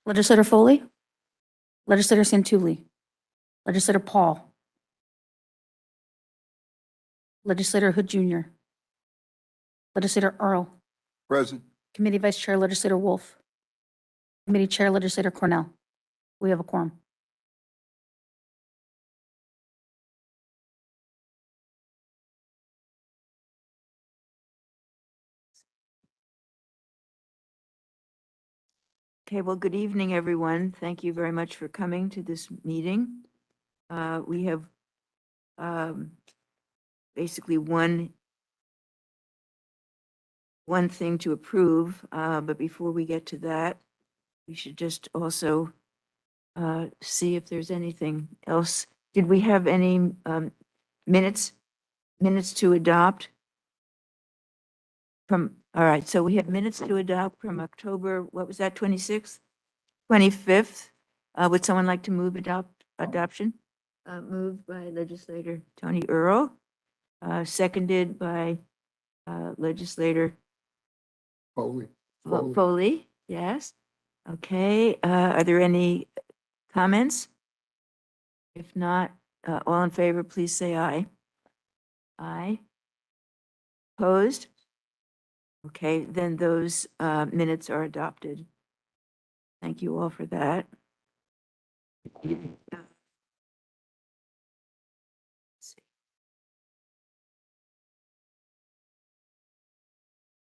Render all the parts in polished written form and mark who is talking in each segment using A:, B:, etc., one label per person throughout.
A: Legislator Foley, Legislator Santulli, Legislator Paul, Legislator Hood Jr., Legislator Earl,
B: Present.
A: Committee Vice Chair Legislator Wolf, Committee Chair Legislator Cornell. We have a quorum.
C: Okay, well, good evening, everyone. Thank you very much for coming to this meeting. We have basically one thing to approve, but before we get to that, we should just also see if there's anything else. Did we have any minutes to adopt? All right, so we have minutes to adopt from October, what was that, 26th? 25th. Would someone like to move adoption? Moved by Legislator Tony Earl, seconded by Legislator
B: Foley.
C: Foley. Yes. Okay, are there any comments? If not, all in favor, please say aye. Aye. Opposed? Okay, then those minutes are adopted. Thank you all for that.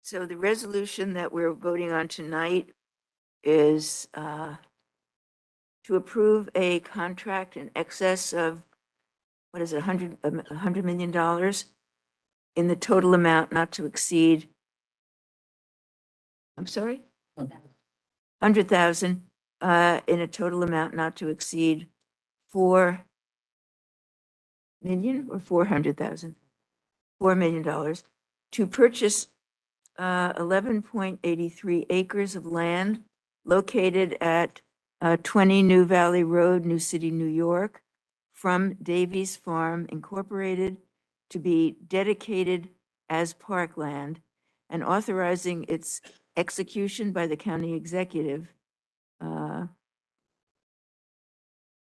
C: So the resolution that we're voting on tonight is to approve a contract in excess of, what is it, $100 million in the total amount not to exceed, I'm sorry? 100,000 in a total amount not to exceed 4 million or 400,000? $4 million to purchase 11.83 acres of land located at 20 New Valley Road, New City, New York, from Davies Farm Incorporated to be dedicated as parkland, and authorizing its execution by the county executive.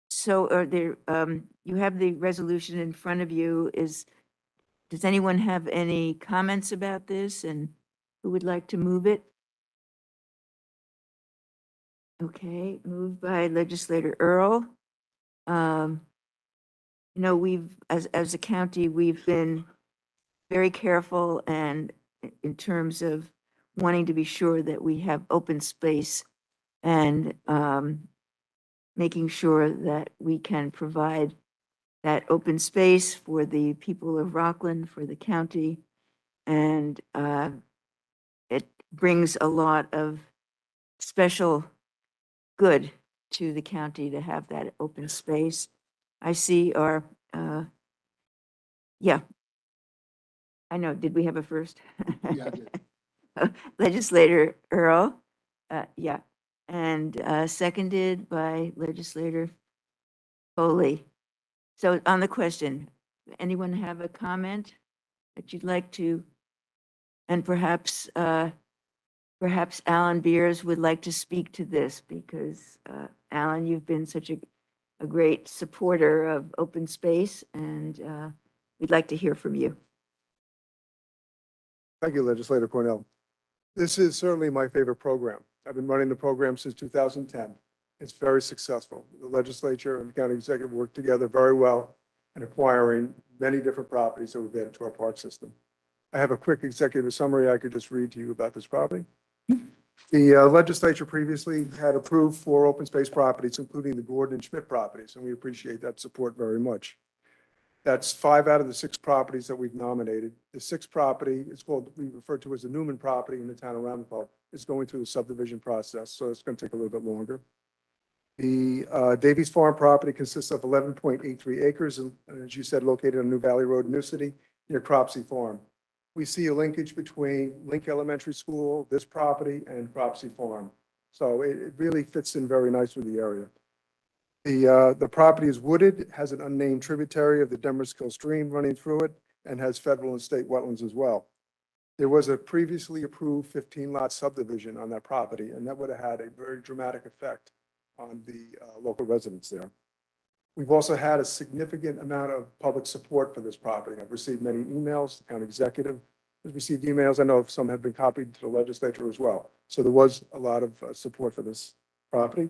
C: So are there, you have the resolution in front of you. Does anyone have any comments about this, and who would like to move it? Okay, moved by Legislator Earl. You know, as a county, we've been very careful and in terms of wanting to be sure that we have open space and making sure that we can provide that open space for the people of Rockland, for the county. And it brings a lot of special good to the county to have that open space. I see our, yeah. I know, did we have a first?
B: Yeah, I did.
C: Legislator Earl, yeah, and seconded by Legislator Foley. So on the question, anyone have a comment that you'd like to? And perhaps Alan Beers would like to speak to this because Alan, you've been such a great supporter of open space, and we'd like to hear from you.
D: Thank you, Legislator Cornell. This is certainly my favorite program. I've been running the program since 2010. It's very successful. The legislature and the county executive work together very well in acquiring many different properties that we've added to our park system. I have a quick executive summary I could just read to you about this property. The legislature previously had approved 4 open space properties, including the Gordon and Schmidt properties, and we appreciate that support very much. That's 5 out of the 6 properties that we've nominated. The 6th property is called, we refer to as the Newman property in the town of Round. It's going through the subdivision process, so it's going to take a little bit longer. The Davies Farm property consists of 11.83 acres, and as you said, located on New Valley Road, New City, near Cropsey Farm. We see a linkage between Link Elementary School, this property, and Cropsey Farm. So it really fits in very nice with the area. The property is wooded, has an unnamed tributary of the Demerskill Stream running through it, and has federal and state wetlands as well. There was a previously approved 15-lot subdivision on that property, and that would have had a very dramatic effect on the local residents there. We've also had a significant amount of public support for this property. I've received many emails, the county executive has received emails. I know some have been copied to the legislature as well. So there was a lot of support for this property.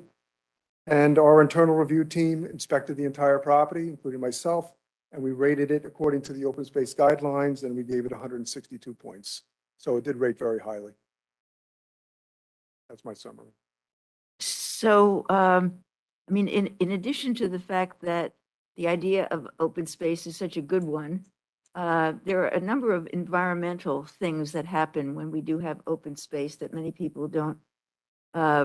D: And our internal review team inspected the entire property, including myself, and we rated it according to the open space guidelines, and we gave it 162 points. So it did rate very highly. That's my summary.
C: So, I mean, in addition to the fact that the idea of open space is such a good one, there are a number of environmental things that happen when we do have open space that many people don't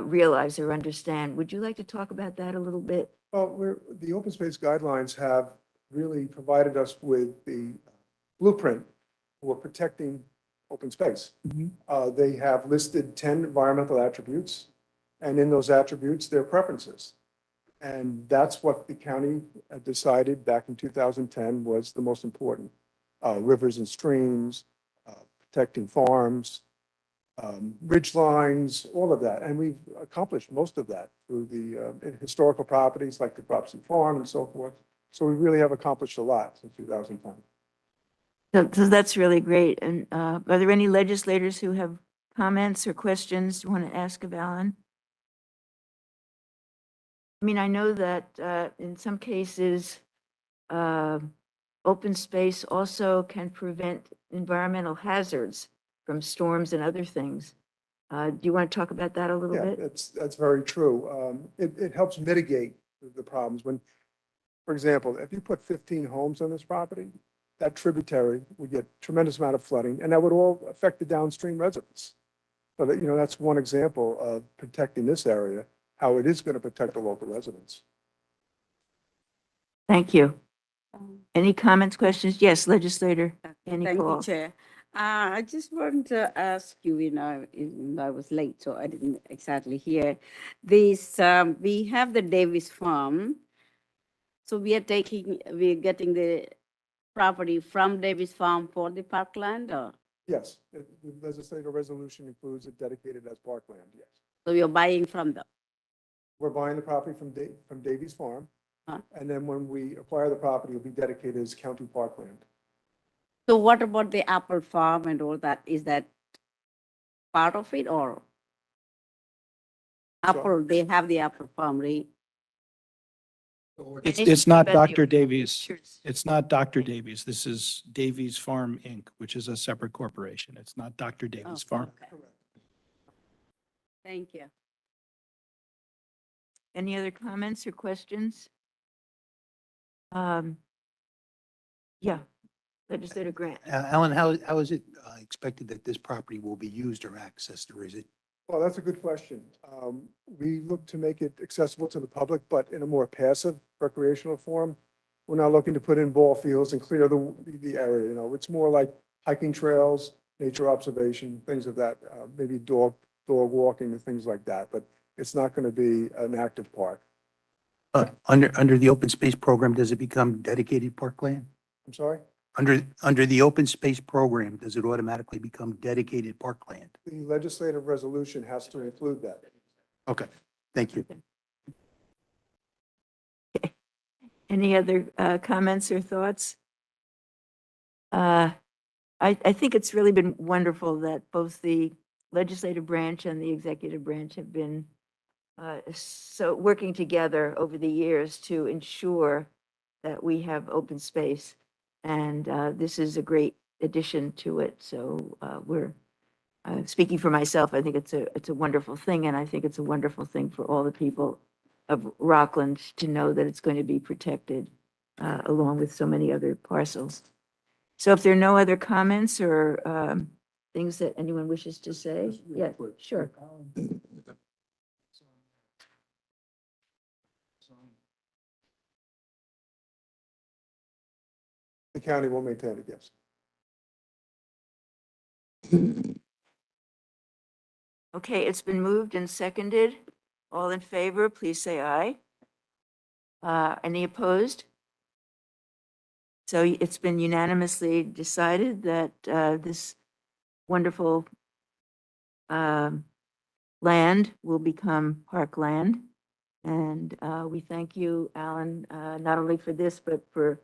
C: realize or understand. Would you like to talk about that a little bit?
D: Well, the open space guidelines have really provided us with the blueprint for protecting open space. They have listed 10 environmental attributes, and in those attributes, their preferences. And that's what the county decided back in 2010 was the most important. Rivers and streams, protecting farms, ridge lines, all of that. And we've accomplished most of that through the historical properties like the Cropsey Farm and so forth. So we really have accomplished a lot since 2010.
C: So that's really great. And are there any legislators who have comments or questions you want to ask of Alan? I mean, I know that in some cases, open space also can prevent environmental hazards from storms and other things. Do you want to talk about that a little
D: Yeah,
C: bit?
D: that's very true. It helps mitigate the problems when, for example, if you put 15 homes on this property, that tributary would get tremendous amount of flooding, and that would all affect the downstream residents. So that, that's one example of protecting this area, how it is going to protect the local residents.
C: Thank you. Any comments, questions? Yes, legislator Annie
E: Thank you,
C: Paul.
E: Chair. I just want to ask you, I was late, so I didn't exactly hear. This, we have the Davis Farm. So we're getting the property from Davis Farm for the parkland, or,
D: Yes, the legislative resolution includes it dedicated as parkland, yes.
E: so you're buying from them?
D: We're buying the property from Davies Farm,
E: Huh?
D: and then when we acquire the property, it'll be dedicated as county parkland.
E: So what about the apple farm and all that? Is that part of it, or?
D: So-
E: Apple, they have the apple farm, right?
F: It's not
C: About the
F: Dr. Davies.
C: Sure.
F: It's not Dr. Davies. This is Davies Farm, Inc., which is a separate corporation. It's not Dr.
E: Oh,
F: Davies Farm.
E: okay. Thank you.
C: Any other comments or questions? Yeah, Legislator Grant.
G: Alan, how is it expected that this property will be used or accessed, or is it?
D: Well, that's a good question. We look to make it accessible to the public, but in a more passive recreational form. We're not looking to put in ball fields and clear the area, it's more like hiking trails, nature observation, things of that, maybe dog walking and things like that, but it's not going to be an active park.
G: Under the open space program, does it become dedicated parkland?
D: I'm sorry?
G: Under the open space program, does it automatically become dedicated parkland?
D: The legislative resolution has to include that.
G: Okay, thank you.
C: Any other comments or thoughts? I think it's really been wonderful that both the legislative branch and the executive branch have been so working together over the years to ensure that we have open space. And this is a great addition to it. So we're speaking for myself. I think it's a wonderful thing, and I think it's a wonderful thing for all the people of Rockland to know that it's going to be protected along with so many other parcels. So if there are no other comments or things that anyone wishes to say,
B: Just real
C: yeah,
B: quick.
C: sure.
D: The county will maintain it, yes.
C: Okay, it's been moved and seconded. All in favor, please say aye. Any opposed? So it's been unanimously decided that this wonderful land will become parkland. And we thank you, Alan, not only for this, but for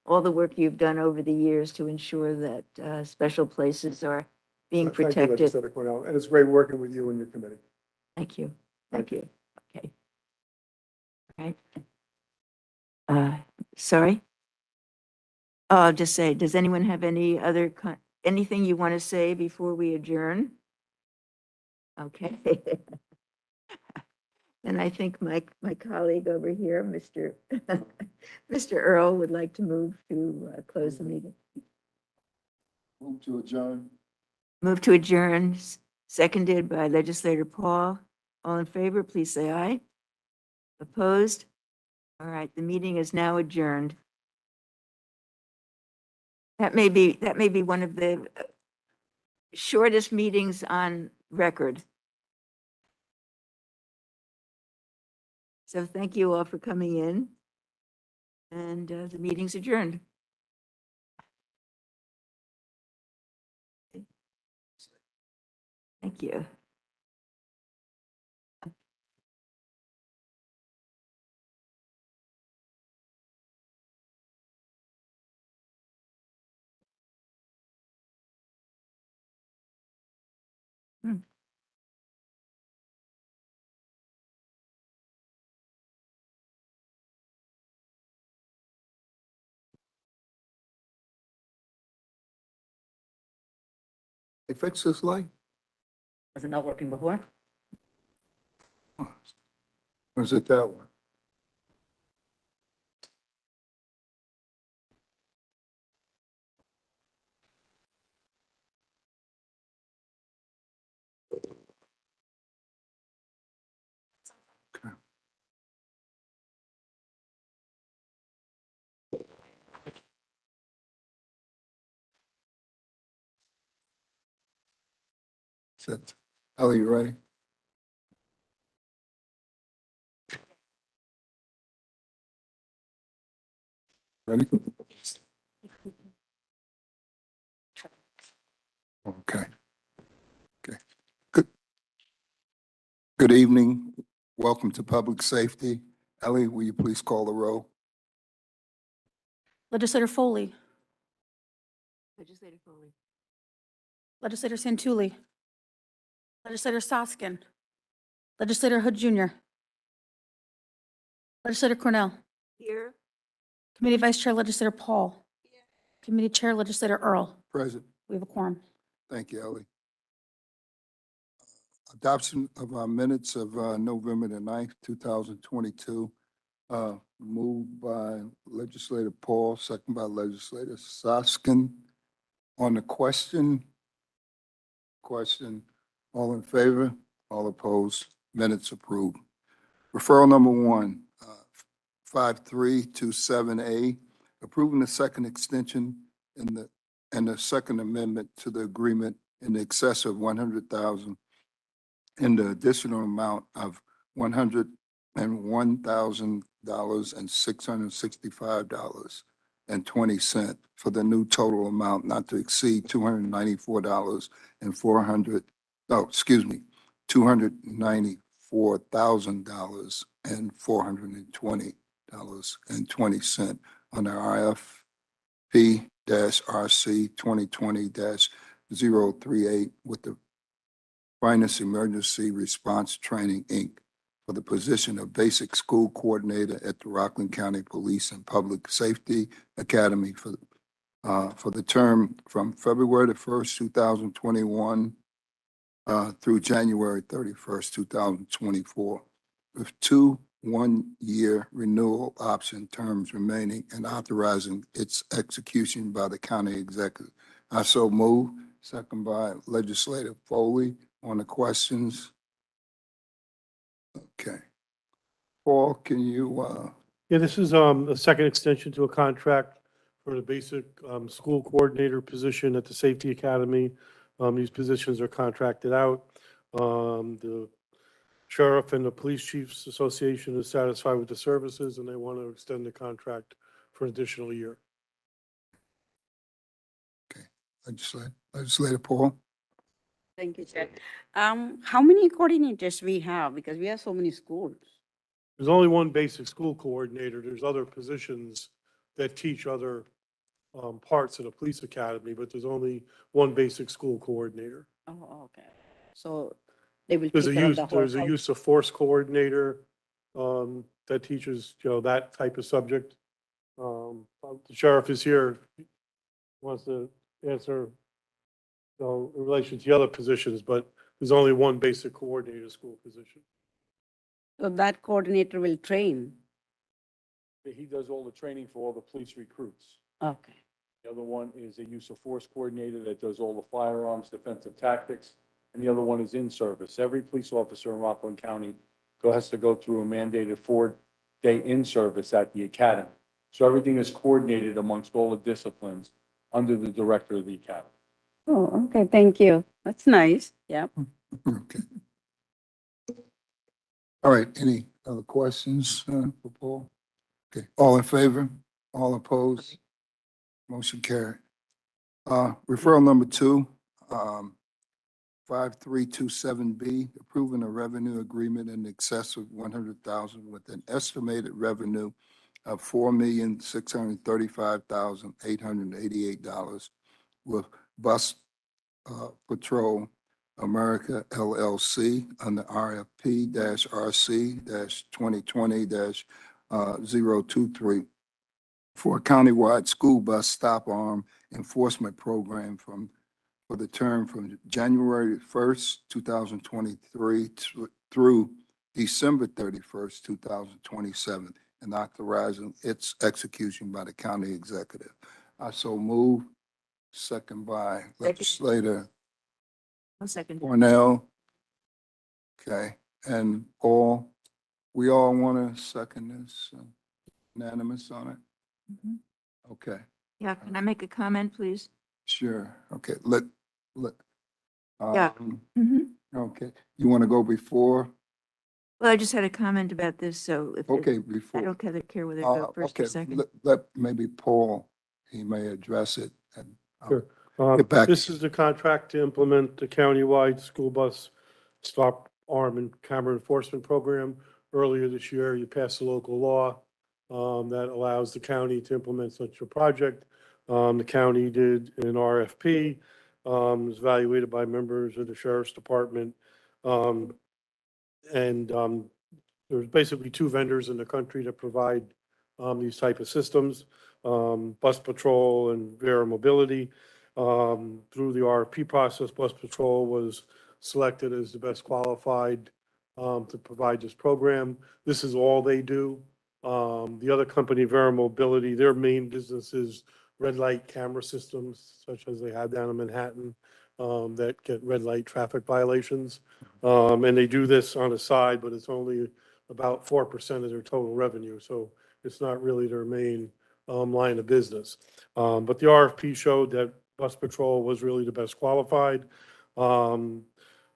C: all the work you've done over the years to ensure that special places are being
D: Thank you,
C: protected.
D: Legislator Cornell, and it's great working with you and your committee.
C: Thank you.
D: Thank
C: Thank you. Okay. All right. Sorry? Oh, I'll just say, does anyone have any other, anything you want to say before we adjourn? Okay. And I think my colleague over here, Mr. Earl, would like to move to close the meeting.
B: Move to adjourn.
C: Move to adjourn, seconded by Legislator Paul. All in favor, please say aye. Opposed? All right, the meeting is now adjourned. That may be one of the shortest meetings on record. So thank you all for coming in. And the meeting's adjourned. Thank you.
B: They fixed this light?
C: Was it not working before?
B: Or is it that one? Okay. Set. Ellie, you ready? Ready? Okay. Okay. Good. Good evening. Welcome to Public Safety. Ellie, will you please call the roll?
A: Legislator Foley,
C: Legislator Foley.
A: Legislator Santulli, Legislator Soskin, Legislator Hood Jr., Legislator Cornell,
C: Here.
A: Committee Vice Chair Legislator Paul, Committee Chair Legislator Earl.
B: Present.
A: We have a quorum.
B: Thank you, Ellie. Adoption of our minutes of November the 9th, 2022. Moved by Legislator Paul, second by Legislator Soskin. On the question, all in favor, all opposed, minutes approved. Referral number 1, 5327A, approving the second extension and the second amendment to the agreement in excess of $100,000 in the additional amount of $101,665.20 for the new total amount not to exceed $294,420.20 under RFP-RC 2020-038 with the Finance Emergency Response Training, Inc. for the position of Basic School Coordinator at the Rockland County Police and Public Safety Academy for the term from February the 1st, 2021 through January 31st, 2024, with 2 one-year renewal option terms remaining and authorizing its execution by the county executive. I so move, second by Legislator Foley. On the questions? Okay. Paul, can you,
H: Yeah, this is a second extension to a contract for the basic school coordinator position at the Safety Academy. These positions are contracted out. The Sheriff and the Police Chiefs Association is satisfied with the services, and they want to extend the contract for an additional year.
B: Legislator Paul?
E: Thank you, Chair. How many coordinators we have? Because we have so many schools.
H: There's only one basic school coordinator. There's other positions that teach other parts of the police academy, but there's only one basic school coordinator.
E: Oh, okay. So they will
H: There's
E: take
H: a
E: care of
H: use,
E: the whole
H: there's a
E: house.
H: use of force coordinator that teaches, that type of subject. The sheriff is here, wants to answer, in relation to the other positions, but there's only one basic coordinator school position.
E: So that coordinator will train.
I: He does all the training for all the police recruits.
E: Okay.
I: The other one is a use of force coordinator that does all the firearms, defensive tactics, and the other one is in service. Every police officer in Rockland County has to go through a mandated 4-day in service at the academy. So everything is coordinated amongst all the disciplines under the director of the academy.
E: Oh, okay, thank you. That's nice. Yeah.
B: Okay. All right, any other questions for Paul? Okay, all in favor? All opposed? Motion carried. Referral number 2, 5327B, approving a revenue agreement in excess of $100,000 with an estimated revenue of $4,635,888 with Bus Patrol America LLC under RFP-RC-2020-023 for a countywide school bus stop arm enforcement program for the term from January 1st, 2023 through December 31st, 2027, and authorizing its execution by the county executive. I so move, second by legislator
C: One second.
B: Cornell. Okay, and all, we all want to second this, unanimous on it?
C: Mhm.
B: Okay,
C: Yeah, can I make a comment, please?
B: sure, okay,
C: Yeah. Mhm.
B: okay, you want to go before?
C: Well, I just had a comment about this, so if,
B: Okay,
C: I
B: before.
C: don't care whether to go first or
B: Okay,
C: second.
B: let maybe Paul, he may address it and.
H: Sure.
B: Get back to
H: This
B: you.
H: is the contract to implement the countywide school bus stop arm and camera enforcement program. Earlier this year, you passed a local law that allows the county to implement such a project. The county did an RFP, was evaluated by members of the sheriff's department. And there's basically 2 vendors in the country that provide these type of systems, Bus Patrol and Vera Mobility. Through the RFP process, Bus Patrol was selected as the best qualified to provide this program. This is all they do. The other company, Vera Mobility, their main business is red light camera systems, such as they have down in Manhattan, that get red light traffic violations. And they do this on the side, but it's only about 4% of their total revenue. So it's not really their main line of business. But the RFP showed that Bus Patrol was really the best qualified.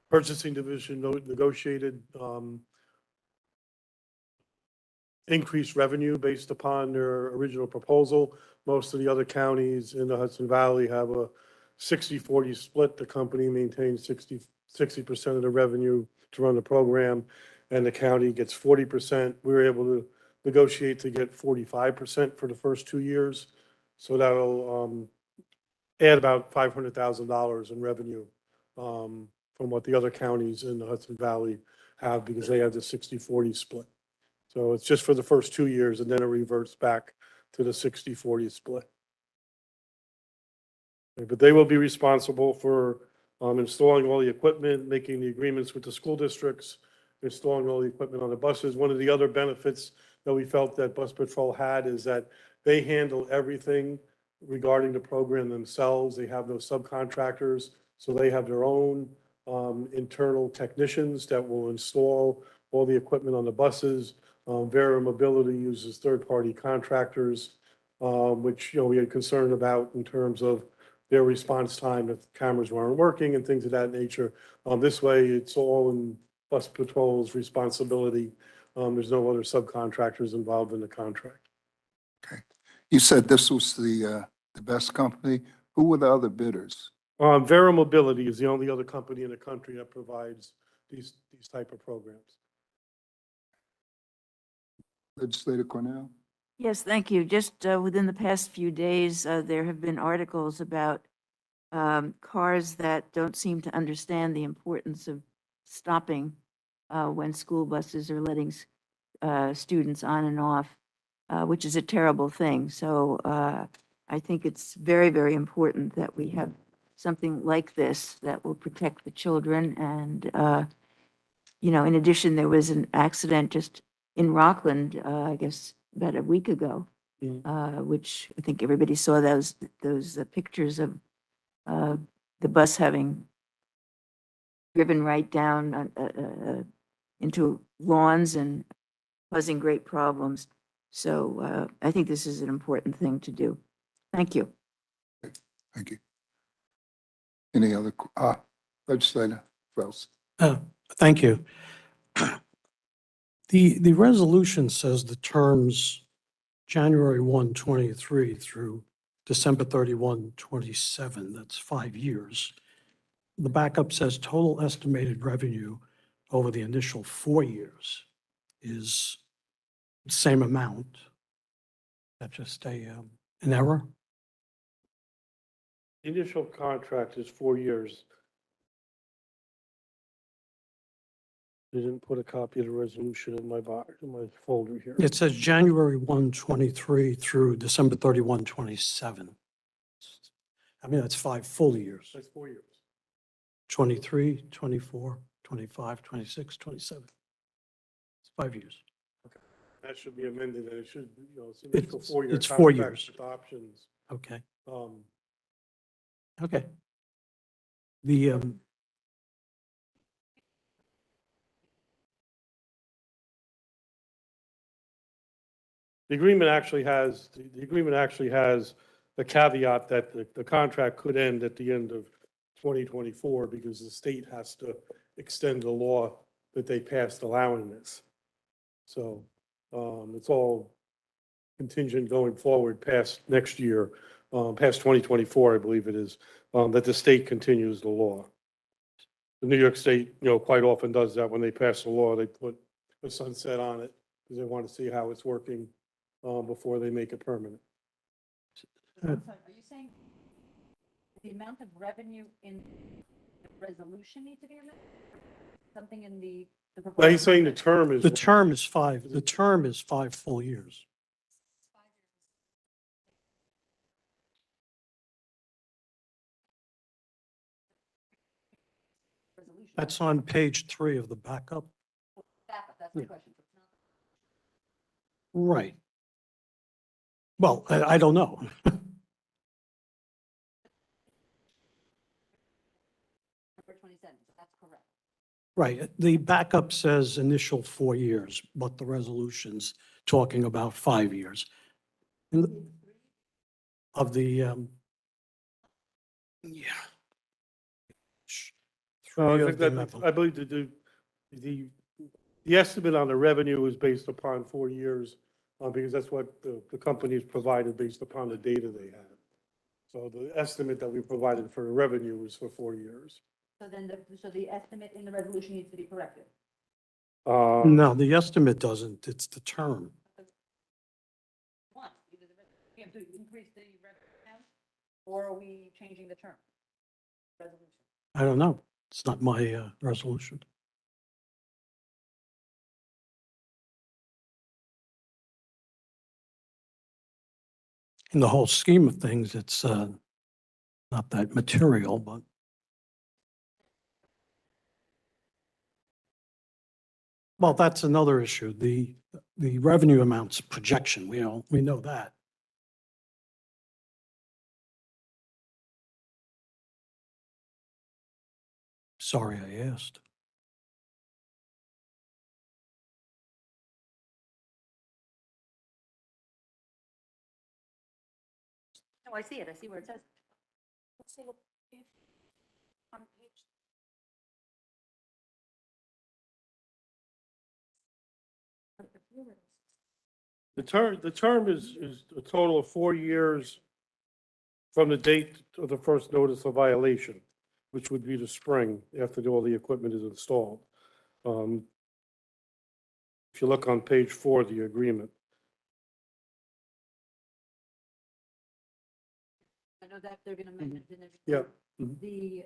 H: Purchasing Division negotiated increased revenue based upon their original proposal. Most of the other counties in the Hudson Valley have a 60-40 split. The company maintains 60% of the revenue to run the program, and the county gets 40%. We were able to negotiate to get 45% for the first 2 years. So that'll add about $500,000 in revenue from what the other counties in the Hudson Valley have, because they have the 60-40 split. So it's just for the first 2 years, and then it reverts back to the 60-40 split. But they will be responsible for installing all the equipment, making the agreements with the school districts, installing all the equipment on the buses. One of the other benefits that we felt that Bus Patrol had is that they handle everything regarding the program themselves. They have no subcontractors, so they have their own internal technicians that will install all the equipment on the buses. Vera Mobility uses third-party contractors, which, we had concern about in terms of their response time if cameras weren't working and things of that nature. This way, it's all in Bus Patrol's responsibility. There's no other subcontractors involved in the contract.
B: Okay, you said this was the best company. Who were the other bidders?
H: Vera Mobility is the only other company in the country that provides these type of programs.
B: Legislator Cornell?
C: Yes, thank you. Just within the past few days, there have been articles about cars that don't seem to understand the importance of stopping when school buses are letting students on and off, which is a terrible thing. So I think it's very, very important that we have something like this that will protect the children. And, in addition, there was an accident just in Rockland, I guess, about a week ago, which I think everybody saw those pictures of the bus having driven right down into lawns and causing great problems. So I think this is an important thing to do. Thank you.
B: Thank you. Any other, Legislator Phelps?
J: Thank you. The resolution says the terms January 1, 23 through December 31, 27. That's 5 years. The backup says total estimated revenue over the initial 4 years is the same amount. That's just an error?
H: The initial contract is 4 years. They didn't put a copy of the resolution in my box, in my folder here.
J: It says January 1, 23 through December 31, 27. I mean, that's 5 full years.
H: That's 4 years.
J: 23, 24, 25, 26, 27. It's 5 years.
H: That should be amended, and it should, it's an initial
J: It's-
H: 4 year.
J: it's 4
H: contract
J: years.
H: With options.
J: Okay,
H: Um,
J: okay. The,
H: The agreement actually has, the caveat that the contract could end at the end of 2024 because the state has to extend the law that they passed allowing this. So it's all contingent going forward past next year, past 2024, I believe it is, that the state continues the law. The New York State, quite often does that when they pass a law, they put a sunset on it because they want to see how it's working before they make it permanent.
A: Are you saying the amount of revenue in the resolution needs to be amended? Something in the
H: Now, he's saying the term is.
J: the term is 5, the term is 5 full years.
A: resolution?
J: That's on page 3 of the backup.
A: Backup, that's my
J: Yeah.
A: question. So it's not
J: Right. Well, I don't know.
A: number 27, so that's correct.
J: Right. The backup says initial 4 years, but the resolution's talking about 5 years. Of the, yeah.
H: I
J: Three
H: think
J: of the
H: that,
J: memo.
H: I believe the estimate on the revenue is based upon 4 years, because that's what the companies provided based upon the data they had. So the estimate that we provided for the revenue was for 4 years.
A: So then, so the estimate in the resolution needs to be corrected.
J: No, the estimate doesn't. It's the term.
A: One, either we have to increase the revenue amount, or are we changing the term? Resolution.
J: I don't know. It's not my resolution. In the whole scheme of things, it's not that material, but well, that's another issue. The revenue amounts projection, we know that. Sorry, I asked.
A: No, I see it. I see where it says. Let's see what, if, on page.
H: The term is a total of 4 years from the date of the first notice of violation, which would be the spring after all the equipment is installed. If you look on page 4 of the agreement.
A: I know that they're gonna amend it and
H: Yeah.
A: everything.
H: Mhm.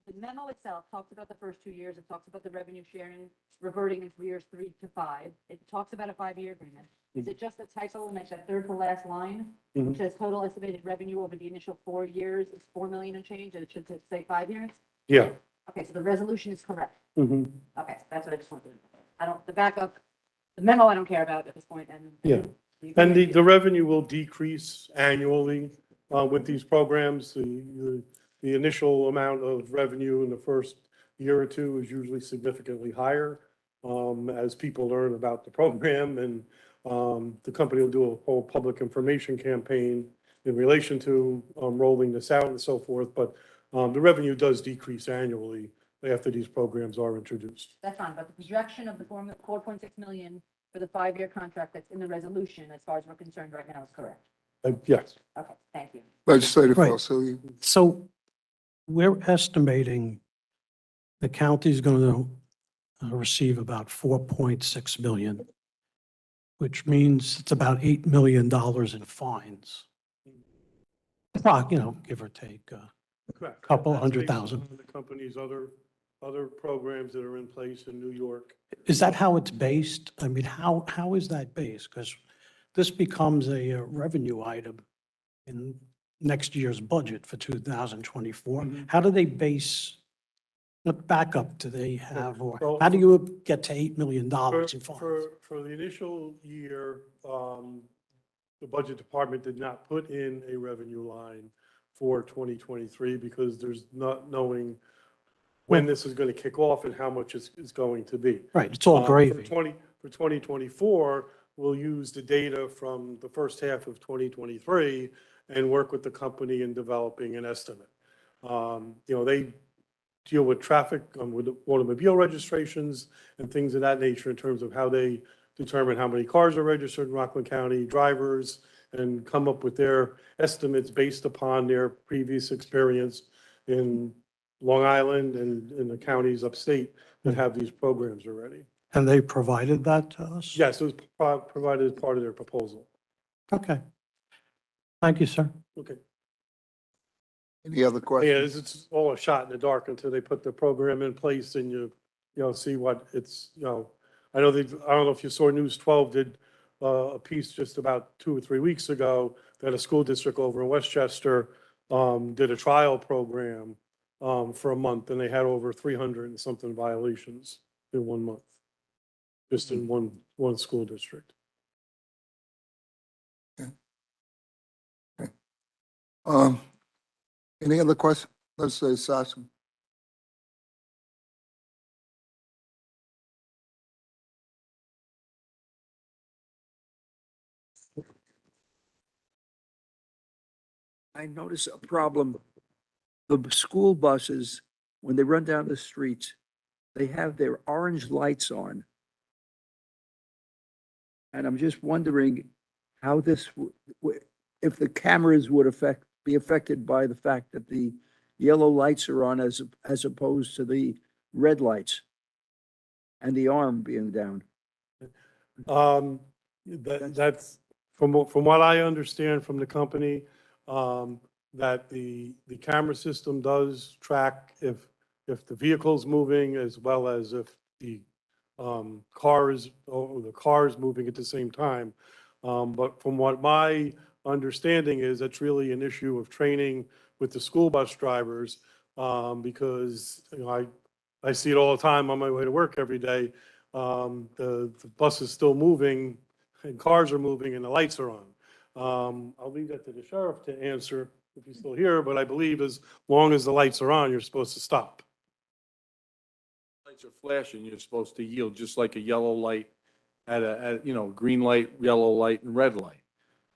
A: The memo itself talks about the first 2 years. It talks about the revenue sharing reverting in years 3 to 5. It talks about a 5-year agreement. Is it just a typo in that third to last line, which says total estimated revenue over the initial 4 years is 4 million and change, and it should say 5 years?
H: Yeah.
A: Okay, so the resolution is correct.
H: Mhm.
A: Okay, that's what I just wanted to know. I don't, the backup, the memo I don't care about at this point, and.
H: Yeah. And the revenue will decrease annually with these programs. The initial amount of revenue in the first year or two is usually significantly higher as people learn about the program, and the company will do a whole public information campaign in relation to rolling this out and so forth. But the revenue does decrease annually after these programs are introduced.
A: That's fine, but the projection of the 4.6 million for the 5-year contract that's in the resolution, as far as we're concerned right now, is correct.
H: Yes.
A: Okay, thank you.
B: Legislator
J: Right.
B: Falsilli.
J: So we're estimating the county's going to receive about 4.6 million, which means it's about $8 million in fines. Give or take.
H: Correct.
J: Couple
H: That's
J: hundred
H: based
J: thousand.
H: on The company's other programs that are in place in New York.
J: Is that how it's based? I mean, how is that based? Because this becomes a revenue item in next year's budget for 2024.
H: Mhm.
J: How do they base, what backup do they have, or
H: So-
J: how do you get to $8 million
H: For,
J: in fines?
H: for the initial year, the budget department did not put in a revenue line for 2023 because there's not knowing when this is going to kick off and how much is going to be.
J: Right, it's all gravy.
H: For 2024, we'll use the data from the first half of 2023 and work with the company in developing an estimate. They deal with traffic, with automobile registrations and things of that nature in terms of how they determine how many cars are registered in Rockland County, drivers, and come up with their estimates based upon their previous experience in Long Island and in the counties upstate that have these programs already.
J: And they provided that to us?
H: Yes, it was provided as part of their proposal.
J: Okay. Thank you, sir.
H: Okay.
B: Any other
H: Yeah,
B: questions?
H: it's all a shot in the dark until they put the program in place and see what it's, I don't know if you saw News 12 did a piece just about 2 or 3 weeks ago that a school district over in Westchester did a trial program for a month, and they had over 300 and something violations in 1 month, just in one school district.
B: Any other questions? Let's say Sasha.
K: I notice a problem. The school buses, when they run down the streets, they have their orange lights on. And I'm just wondering how this, if the cameras would be affected by the fact that the yellow lights are on as opposed to the red lights and the arm being down.
H: That's from what I understand from the company, that the camera system does track if the vehicle's moving as well as if the cars moving at the same time. But from what my understanding is, that's really an issue of training with the school bus drivers, because I see it all the time on my way to work every day. The bus is still moving and cars are moving and the lights are on. I'll leave that to the sheriff to answer if he's still here, but I believe as long as the lights are on, you're supposed to stop.
I: Lights are flashing, you're supposed to yield, just like a yellow light at green light, yellow light, and red light.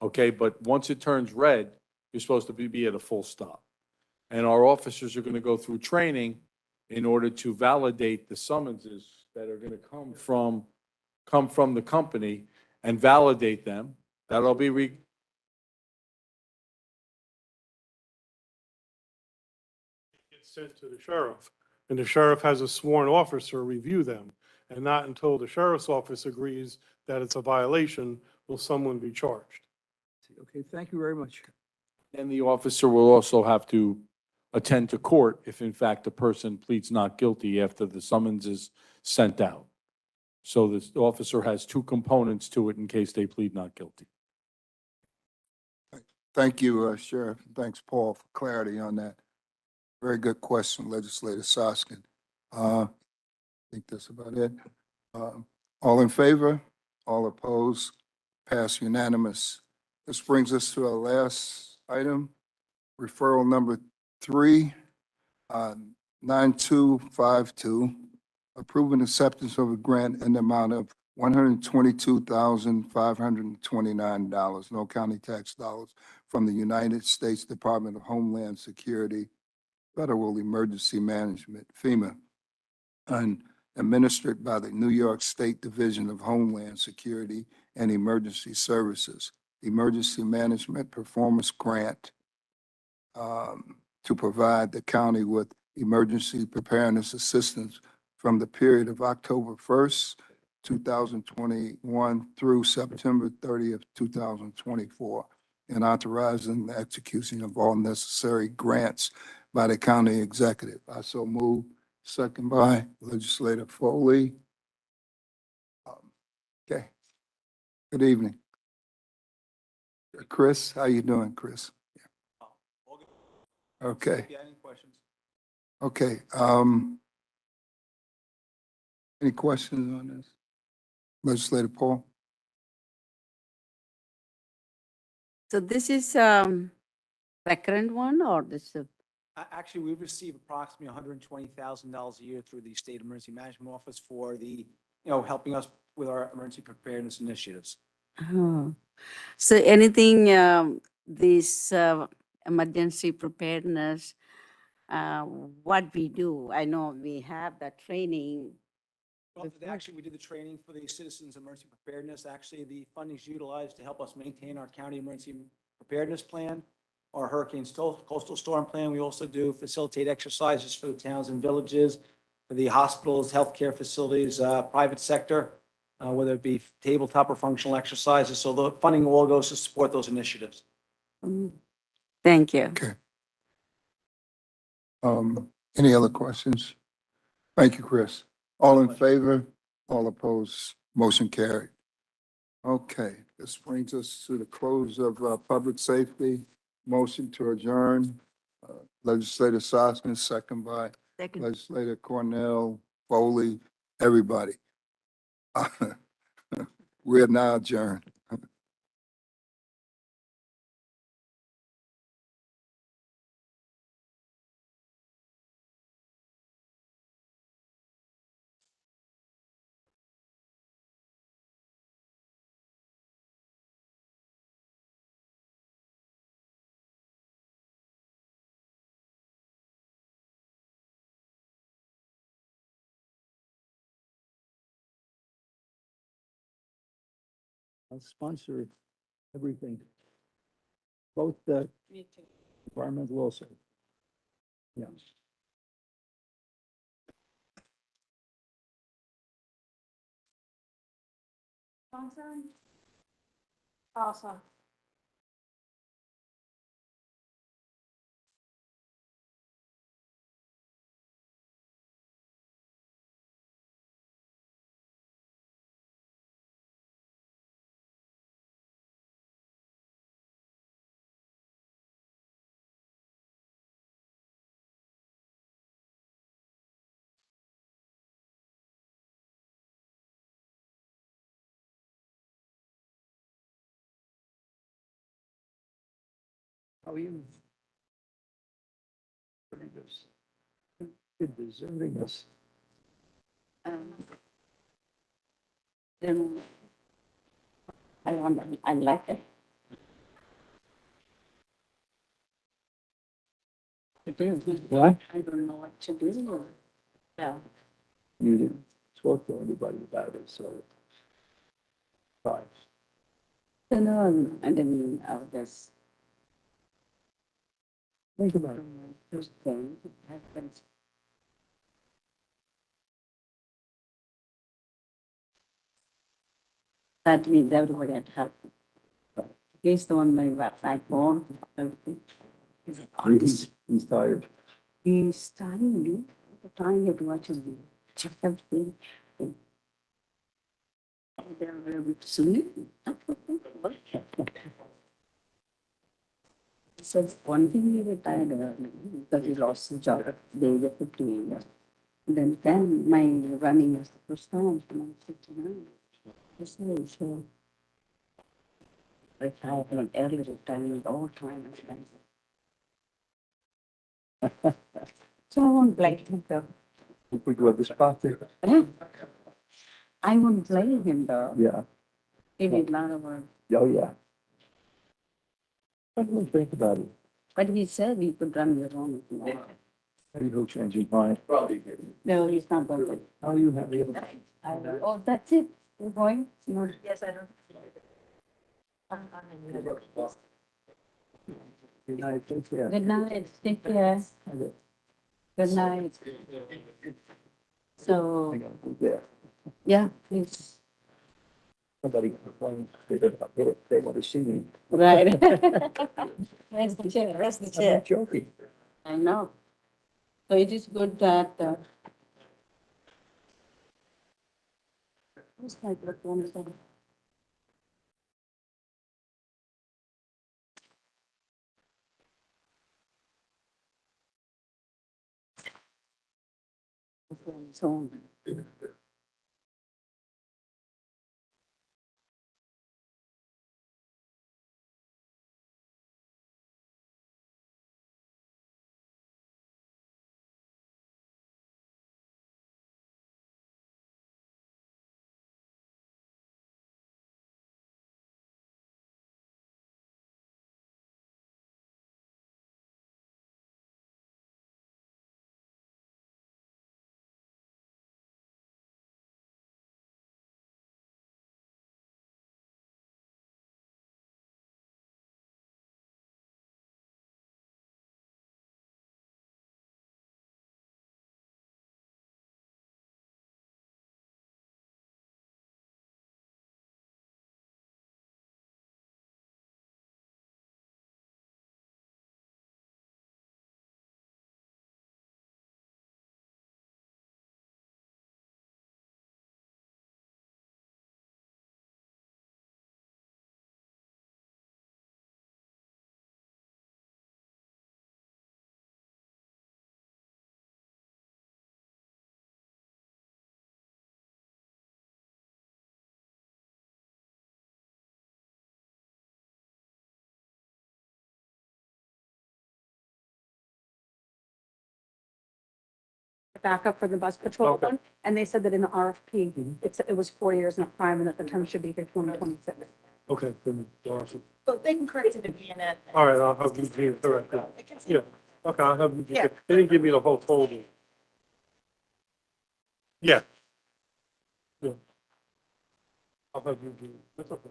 I: Okay, but once it turns red, you're supposed to be at a full stop. And our officers are going to go through training in order to validate the summonses that are going to come from the company and validate them. That'll be
H: Gets sent to the sheriff, and the sheriff has a sworn officer review them. and not until the sheriff's office agrees that it's a violation will someone be charged.
K: Okay, thank you very much.
I: And the officer will also have to attend to court if in fact the person pleads not guilty after the summons is sent out. So this officer has two components to it in case they plead not guilty.
B: Thank you, Sheriff. Thanks, Paul, for clarity on that. Very good question, Legislator Soskin. I think that's about it. All in favor? All opposed? Pass unanimous. This brings us to our last item, referral number 3, 9252, approving acceptance of a grant in the amount of $122,529, no county tax dollars, from the United States Department of Homeland Security, Federal Emergency Management, FEMA, and administered by the New York State Division of Homeland Security and Emergency Services. Emergency Management Performance Grant to provide the county with emergency preparedness assistance from the period of October 1st, 2021 through September 30th, 2024, and authorizing the execution of all necessary grants by the county executive. I so move. Second by Legislator Foley. Okay. Good evening. Chris, how you doing, Chris? Okay.
F: Any questions?
B: Okay. Any questions on this? Legislator Paul?
E: So this is, recurrent one or this is?
L: Actually, we receive approximately $120,000 a year through the State Emergency Management Office for the, helping us with our emergency preparedness initiatives.
E: Oh. So anything, this, emergency preparedness, what we do, I know we have that training.
L: Well, actually, we did the training for the Citizens Emergency Preparedness. Actually, the funding is utilized to help us maintain our county emergency preparedness plan, our hurricane coastal storm plan. We also do facilitate exercises for the towns and villages, for the hospitals, healthcare facilities, private sector, whether it be tabletop or functional exercises. So the funding all goes to support those initiatives.
E: Thank you.
B: Okay. Any other questions? Thank you, Chris. All in favor? All opposed? Motion carried. Okay, this brings us to the close of public safety. Motion to adjourn. Legislator Soskin, second by
C: Second.
B: Legislator Cornell, Foley, everybody. We are now adjourned.
K: I'll sponsor everything. Both the environmental also. Yeah.
A: Awesome.
K: How are you? Pretty good. Good deserving us.
E: Then I like it.
K: What?
E: I don't know what to do. Yeah.
K: You didn't talk to anybody about it, so. Fine.
E: No, I didn't, I was just.
K: Think about it.
E: Just think, it happens. That means everybody had help. He's the one my backbone.
K: He's tired.
E: He's trying to watch him. Check everything. They're very sweet. So one thing he retired early because he lost his job at the age of 15 years. Then my running was the first time when I was 59. So retirement, early retirement, all time. So I won't blame him though.
K: We go at the spot there.
E: I won't blame him though.
K: Yeah.
E: He did a lot of work.
K: Oh, yeah. I don't think about it.
E: But he said he could run your own. if you want.
K: Maybe he'll change his mind. Probably.
E: No, he's not going to.
K: How are you happy?
E: Oh, that's it. You're going? No.
A: Yes, I don't.
K: Good night, take care.
E: Good night. Take care. Good night. So,
K: I gotta go there.
E: yeah, please.
K: Somebody complained, they want to see me.
E: Right. Where's the chair? Where's the
K: I'm
E: chair?
K: not joking.
E: I know. So it is good that, who's my microphone is on? It's on.
A: Backup for the bus patrol
H: Okay.
A: one, and they said that in the RFP, it was 4 years, not 5, and that the term should be for 2026.
H: Okay, then, awesome.
A: But they can correct it at the end.
H: All right, I'll have you be corrected.
A: Yeah.
H: Yeah, okay, I'll have you,
A: Yeah.
H: they didn't give me the whole total. Yeah. Yeah. I'll have you do, that's okay.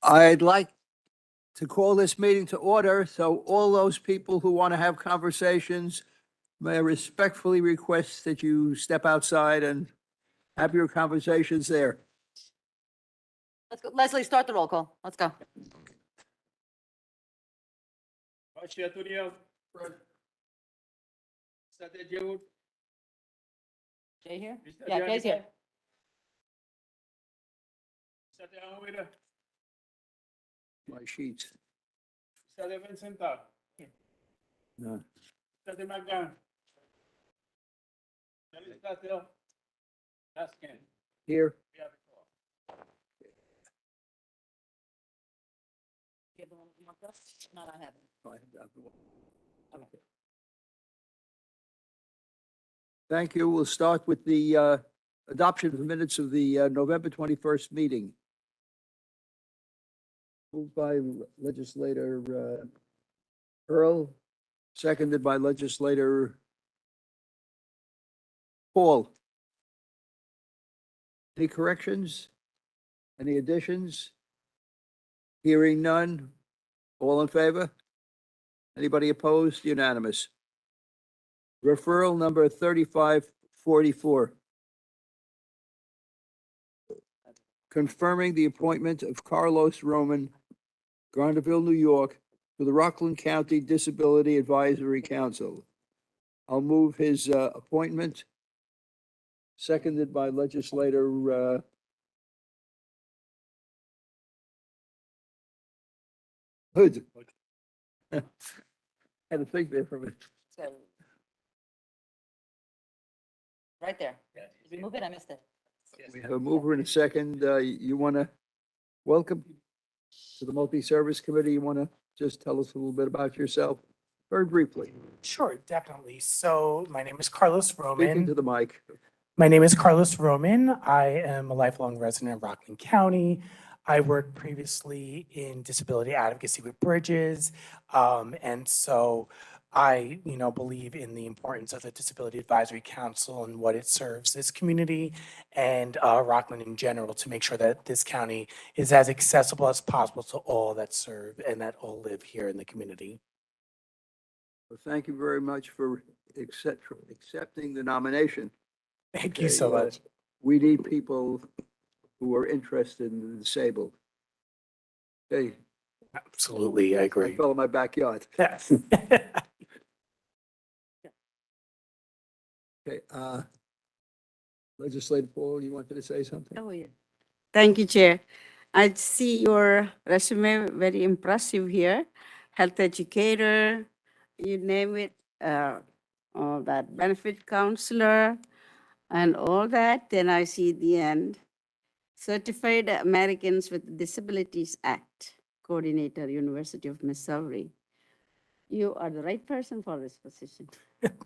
K: I'd like to call this meeting to order, so all those people who want to have conversations, may I respectfully request that you step outside and have your conversations there.
A: Let's go. Leslie, start the roll call. Let's go. Jay here? Yeah, Jay's here.
K: My sheets. No. Here.
A: You have the one marked up? No, I haven't.
K: Thank you. We'll start with the adoption of the minutes of the November 21st meeting. Moved by legislator Earl, seconded by legislator Paul. Any corrections? Any additions? Hearing none. All in favor? Anybody opposed? Unanimous. Referral number 3544. Confirming the appointment of Carlos Roman, Gardnerville, New York, to the Rockland County Disability Advisory Council. I'll move his appointment. Seconded by legislator Hood. Had to think there for a minute.
A: So. Right there. Did we move it? I missed it.
K: We have a mover and a second. You want to welcome to the Multi-Service Committee? You want to just tell us a little bit about yourself, very briefly?
M: Sure, definitely. So my name is Carlos
K: Speak
M: Roman.
K: into the mic.
M: My name is Carlos Roman. I am a lifelong resident of Rockland County. I worked previously in disability advocacy with Bridges. And so I, believe in the importance of the Disability Advisory Council and what it serves this community and Rockland in general to make sure that this county is as accessible as possible to all that serve and that all live here in the community.
K: Well, thank you very much for accepting the nomination.
M: Thank you so much.
K: We need people who are interested in the disabled. Okay,
M: Absolutely, I
K: I
M: agree.
K: fell in my backyard.
M: Yes.
K: Okay, Legislator Paul, you wanted to say something?
E: Oh, yeah. Thank you, Chair. I see your resume, very impressive here. Health educator, you name it, all that benefit counselor and all that. Then I see the end. Certified Americans with Disabilities Act, Coordinator, University of Missouri. You are the right person for this position.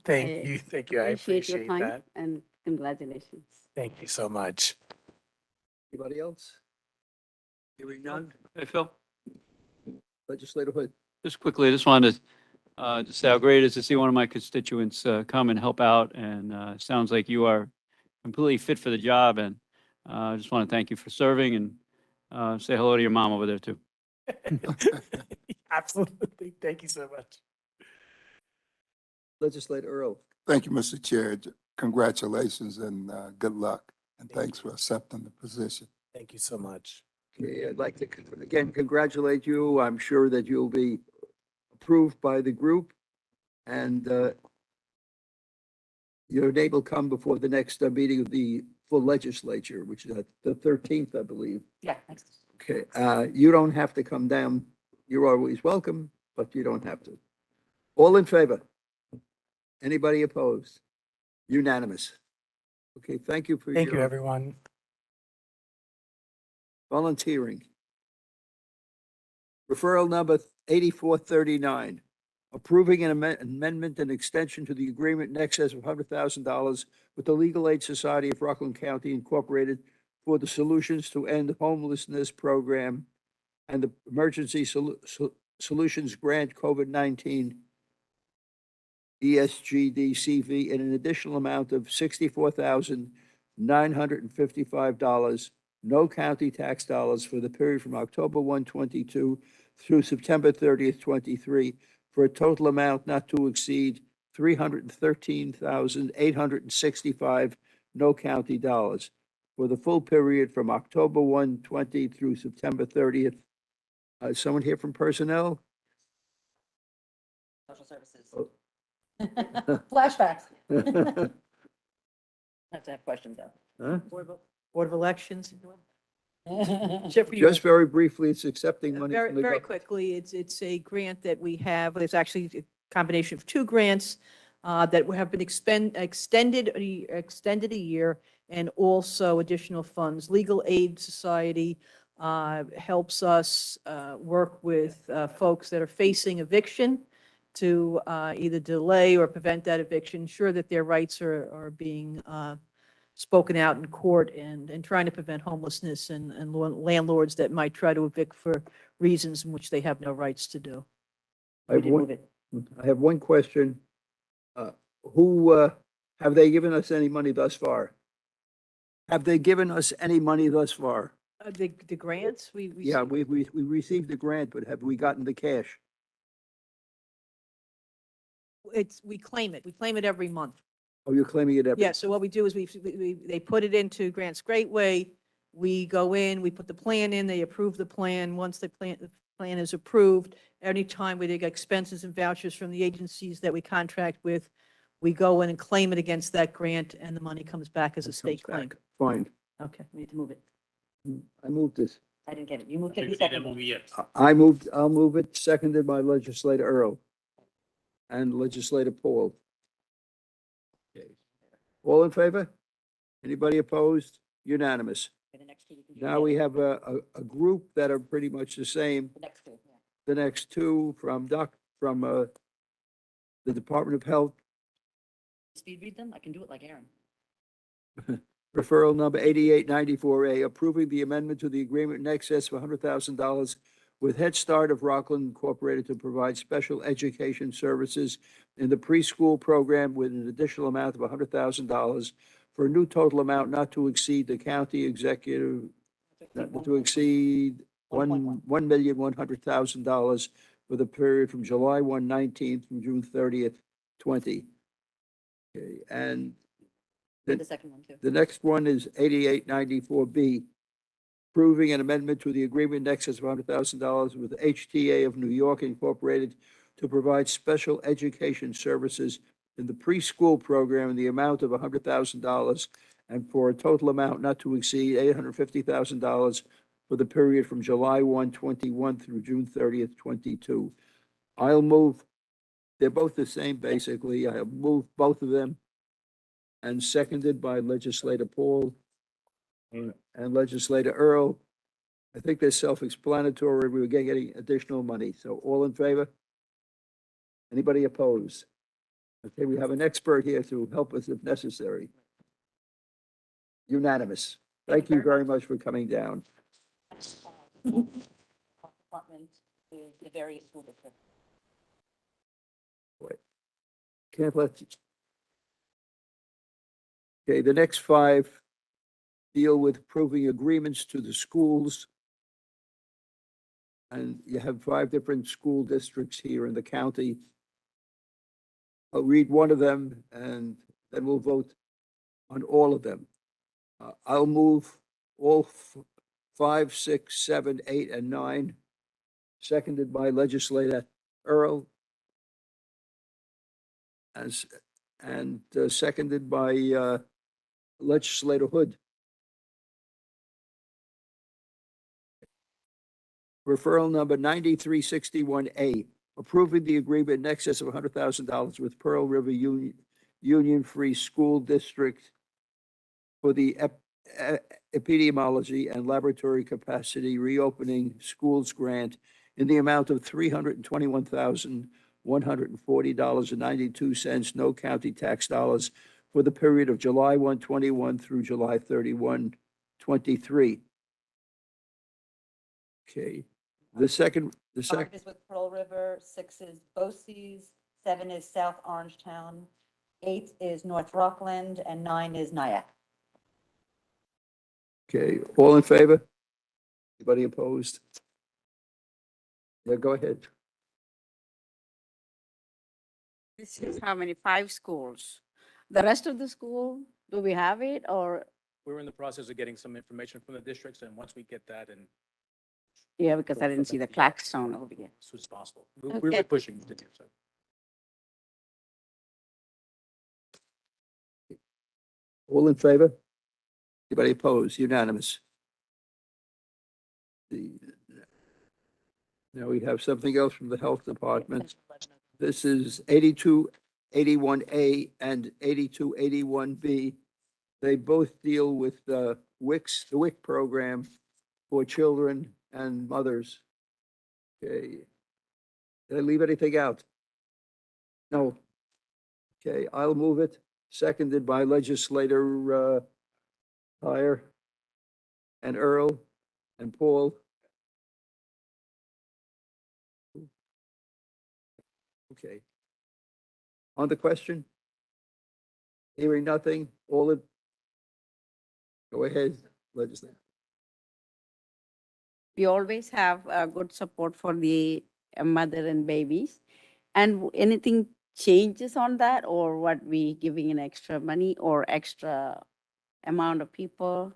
M: Thank you. Thank you. I
E: Your
M: appreciate
E: time
M: that.
E: and congratulations.
M: Thank you so much.
K: Anybody else? Hearing none.
N: Hey, Phil,
K: Legislator Hood.
N: just quickly, I just wanted to say how great it is to see one of my constituents come and help out. And sounds like you are completely fit for the job. And I just want to thank you for serving and say hello to your mom over there too.
M: Absolutely. Thank you so much.
K: Legislator Earl.
B: Thank you, Mr. Chair. Congratulations and good luck. And thanks for accepting the position.
M: Thank you so much.
K: Okay, I'd like to, again, congratulate you. I'm sure that you'll be approved by the group. And your name will come before the next meeting of the full legislature, which is the 13th, I believe.
A: Yeah, thanks.
K: Okay, you don't have to come down. You're always welcome, but you don't have to. All in favor? Anybody opposed? Unanimous. Okay, thank you for
M: Thank you,
K: your
M: everyone.
K: volunteering. Referral number 8439, approving an amendment and extension to the agreement in excess of $100,000 with the Legal Aid Society of Rockland County Incorporated for the Solutions to End Homelessness Program and the Emergency Solutions Grant COVID-19 ESGD-CV in an additional amount of $64,955, no county tax dollars for the period from October 1, 22 through September 30th, 23, for a total amount not to exceed $313,865, no county dollars, for the full period from October 1, 20 through September 30th. Someone here from personnel?
A: Social services.
K: Oh.
A: Flashbacks. Have to have questions though.
K: Huh?
O: Board of Elections.
K: Just very briefly, it's accepting money
O: Very,
K: from the
O: very
K: government.
O: quickly, it's a grant that we have, it's actually a combination of two grants that have been extended a year. and also additional funds. Legal Aid Society helps us work with folks that are facing eviction to either delay or prevent that eviction, ensure that their rights are being spoken out in court, and trying to prevent homelessness and landlords that might try to evict for reasons in which they have no rights to do.
K: I have I have one question. Who, have they given us any money thus far? Have they given us any money thus far?
O: The grants, we.
K: Yeah, we received the grant, but have we gotten the cash?
O: We claim it. We claim it every month.
K: Oh, you're claiming it every?
O: Yeah, so what we do is they put it into Grants Greatway. We go in, we put the plan in, they approve the plan. Once the plan is approved, anytime we get expenses and vouchers from the agencies that we contract with, we go in and claim it against that grant, and the money comes back as a state
K: Comes
O: claim.
K: back. Fine.
O: Okay.
A: We need to move it.
K: I moved this.
A: I didn't get it. You moved it. You seconded.
K: I'll move it, seconded by legislator Earl and legislator Paul. Okay. All in favor? Anybody opposed? Unanimous.
A: Okay, the next two can do
K: Now we
A: together.
K: have a group that are pretty much the same.
A: The next two, yeah.
K: The next two from the Department of Health,
A: Speed read them? I can do it like Aaron.
K: referral number 8894A, approving the amendment to the agreement in excess of $100,000 with Head Start of Rockland Incorporated to provide special education services in the preschool program with an additional amount of $100,000 for a new total amount not to exceed the county executive, not to exceed $1,100,000 for the period from July 1, 19 through June 30th, 20. Okay, and
A: The second one too.
K: the next one is 8894B, approving an amendment to the agreement in excess of $100,000 with HTA of New York Incorporated to provide special education services in the preschool program in the amount of $100,000 and for a total amount not to exceed $850,000 for the period from July 1, 21 through June 30th, 22. I'll move, they're both the same, basically. I'll move both of them, and seconded by legislator Paul and legislator Earl. I think they're self-explanatory. We were getting additional money. So all in favor? Anybody opposed? Okay, we have an expert here to help us if necessary. Unanimous. Thank you very much for coming down.
A: Department with the various school districts.
K: Can't let. Okay, the next five deal with approving agreements to the schools. And you have 5 different school districts here in the county. I'll read one of them and then we'll vote on all of them. I'll move all 5, 6, 7, 8, and 9, seconded by legislator Earl. And seconded by legislator Hood. Referral number 9361A, approving the agreement in excess of $100,000 with Pearl River Union Free School District for the epidemiology and laboratory capacity reopening schools grant in the amount of $321,140.92, no county tax dollars, for the period of July 1, 21 through July 31, 23. Okay, the second.
A: 5 is with Pearl River, 6 is BOCES, 7 is South Orangetown, 8 is North Rockland, and 9 is Nyack.
K: Okay, all in favor? Anybody opposed? Yeah, go ahead.
E: This is how many? 5 schools. The rest of the school, do we have it or?
F: We're in the process of getting some information from the districts, and once we get that, and
E: Yeah, because I didn't see the Clackstone over here.
F: as soon as possible, we're
E: Okay.
F: pushing to do so.
K: All in favor? Anybody opposed? Unanimous. Now we have something else from the Health Department. This is 8281A and 8281B, They both deal with WICs, the WIC program for children and mothers. Okay. Did I leave anything out? No. Okay, I'll move it. Seconded by legislator Heyer and Earl and Paul. Okay. On the question? Hearing nothing, all in? Go ahead, legislator.
E: We always have good support for the mother and babies. And anything changes on that, or what, we giving an extra money or extra amount of people?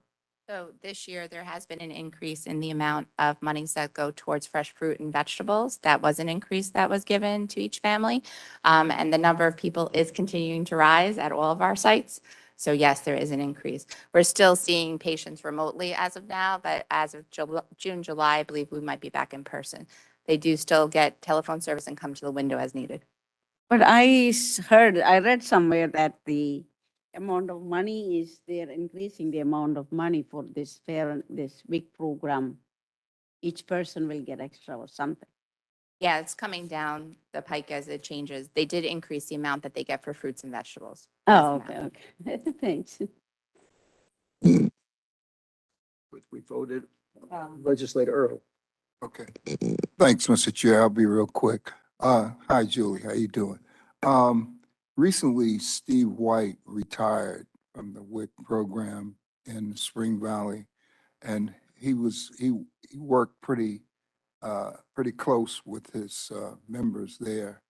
P: So this year, there has been an increase in the amount of monies that go towards fresh fruit and vegetables. That was an increase that was given to each family. And the number of people is continuing to rise at all of our sites. So yes, there is an increase. We're still seeing patients remotely as of now, but as of June, July, I believe we might be back in person. They do still get telephone service and come to the window as needed.
E: But I read somewhere that the amount of money is, they're increasing the amount of money for this this big program. Each person will get extra or something.
P: Yeah, it's coming down the pike as it changes. They did increase the amount that they get for fruits and vegetables. as
E: Oh,
P: of
E: okay,
P: now.
E: okay. Thanks.
K: We voted
A: Um,
K: legislator Earl.
B: Okay. Thanks, Mr. Chair. I'll be real quick. Hi, Julie. How you doing? Recently, Steve White retired from the WIC program in Spring Valley, and he worked pretty close with his members there,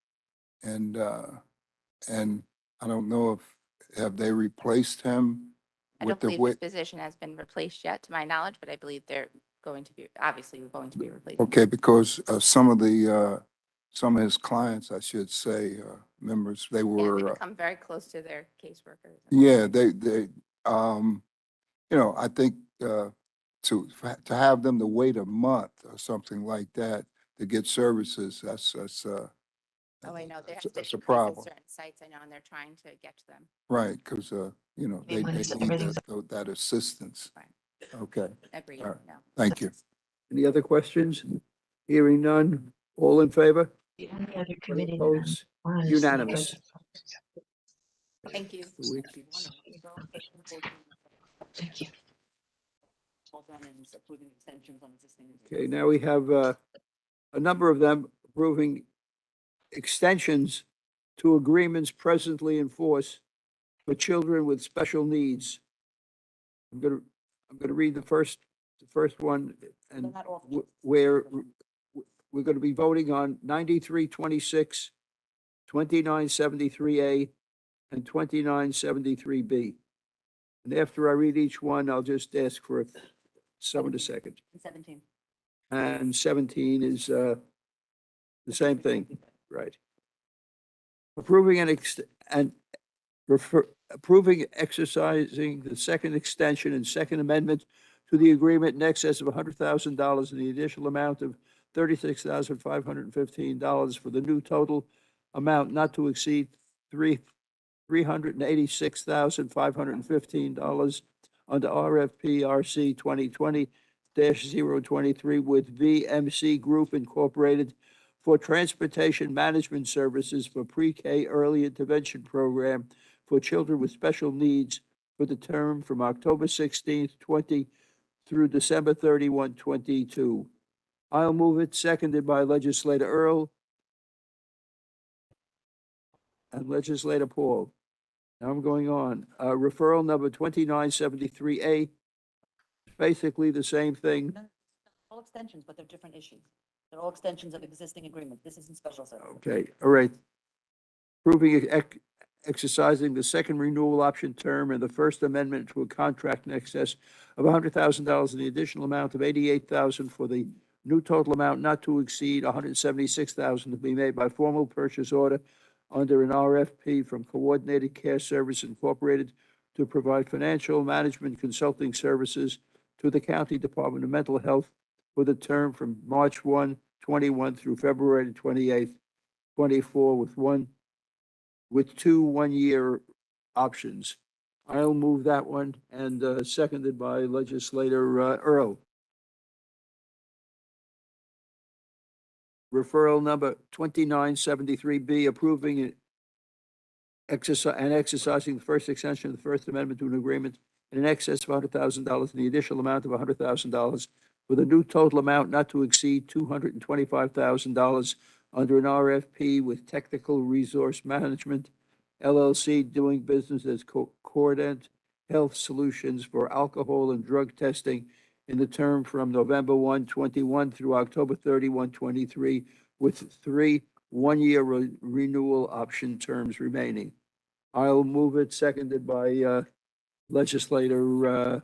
B: and I don't know have they replaced him
P: I
B: with
P: don't
B: the
P: believe
B: WIC?
P: this position has been replaced yet, to my knowledge, but I believe they're going to be, obviously, we're going to be replacing.
B: Okay, because some of his clients, I should say, members, they
P: Yeah,
B: were.
P: they become very close to their caseworkers.
B: Yeah, I think, to have them to wait a month or something like that to get services, that's,
P: Oh, I know, there has
B: that's
P: been
B: a
P: increase in
B: problem.
P: certain sites, I know, and they're trying to get to them.
B: Right, because, they need that assistance.
P: Right.
B: Okay,
P: Agreed,
B: all right.
P: no.
B: Thank you.
K: Any other questions? Hearing none, all in favor?
C: The only other
K: Any
C: committee that
K: opposed?
C: I'm on is the
K: Unanimous.
P: Thank you.
C: Thank you.
A: all done and approving extensions on existing.
K: Okay, now we have a number of them approving extensions to agreements presently in force for children with special needs. I'm gonna read the first one, and
A: They're not all-
K: where we're gonna be voting on 9326, 2973A, and 2973B. And after I read each one, I'll just ask for someone a second.
A: 17.
K: And 17 is the same thing, right? Approving approving exercising the second extension and second amendment to the agreement in excess of $100,000 in the additional amount of $36,515 for the new total amount not to exceed $386,515 under RFP RC 2020-023 with VMC Group Incorporated for transportation management services for pre-K early intervention program for children with special needs for the term from October 16th, 20 through December 31, 22. I'll move it, seconded by legislator Earl and legislator Paul. Now I'm going on. Referral number 2973A, basically the same thing.
A: All extensions, but they're different issues. They're all extensions of existing agreements. This isn't special service.
K: Okay, all right. Approving exercising the second renewal option term and the First Amendment to a contract in excess of $100,000 and the additional amount of $88,000 for the new total amount not to exceed $176,000 to be made by formal purchase order under an RFP from Coordinated Care Service Incorporated to provide financial management consulting services to the County Department of Mental Health for the term from March 1, 21 through February 28, 24 with two one-year options. I'll move that one, and seconded by legislator Earl. Referral number 2973B, approving and exercising the first extension of the First Amendment to an agreement in excess of $100,000 and the additional amount of $100,000 with a new total amount not to exceed $225,000 under an RFP with Technical Resource Management LLC, doing business as Cordant Health Solutions for alcohol and drug testing in the term from November 1, 21 through October 31, 23, with 3 one-year renewal option terms remaining. I'll move it, seconded by legislator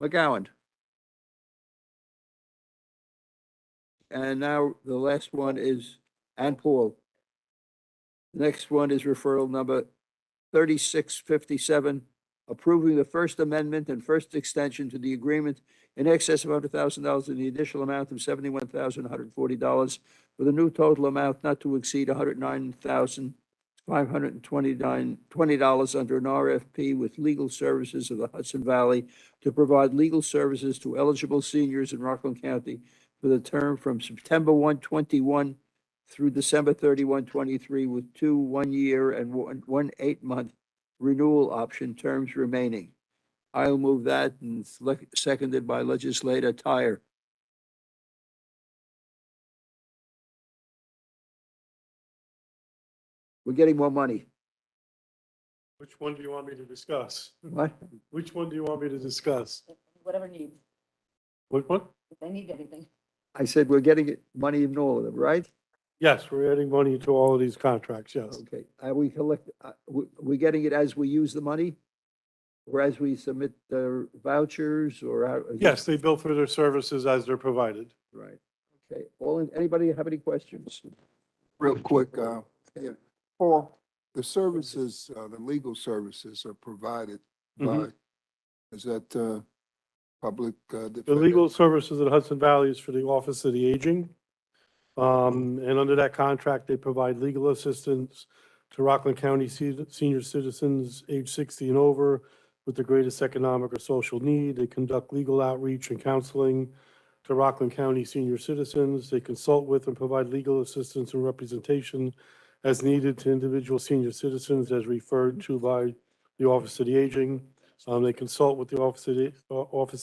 K: McGowan. And now the last one is, and Paul. The next one is referral number 3657, approving the First Amendment and first extension to the agreement in excess of $100,000 and the additional amount of $71,140 with a new total amount not to exceed $109,520 under an RFP with Legal Services of the Hudson Valley to provide legal services to eligible seniors in Rockland County for the term from September 1, 21 through December 31, 23, with 2 one-year and 1 8-month renewal option terms remaining. I'll move that, and seconded by legislator Tyre. We're getting more money.
H: Which one do you want me to discuss?
K: What?
H: Which one do you want me to discuss?
A: Whatever needs,
H: What one?
A: if they need anything.
K: I said we're getting money in all of them, right?
H: Yes, we're adding money to all of these contracts, yes.
K: Okay. Are we we getting it as we use the money? Or as we submit the vouchers, or how?
H: Yes, they bill for their services as they're provided.
K: Right. Okay. Anybody have any questions?
B: Real quick, yeah, Paul, the services, the legal services are provided by, is that public?
H: The legal services at Hudson Valley is for the Office of the Aging. And under that contract, they provide legal assistance to Rockland County senior citizens age 60 and over with the greatest economic or social need. They conduct legal outreach and counseling to Rockland County senior citizens. They consult with and provide legal assistance and representation as needed to individual senior citizens as referred to by the Office of the Aging. They consult with the Office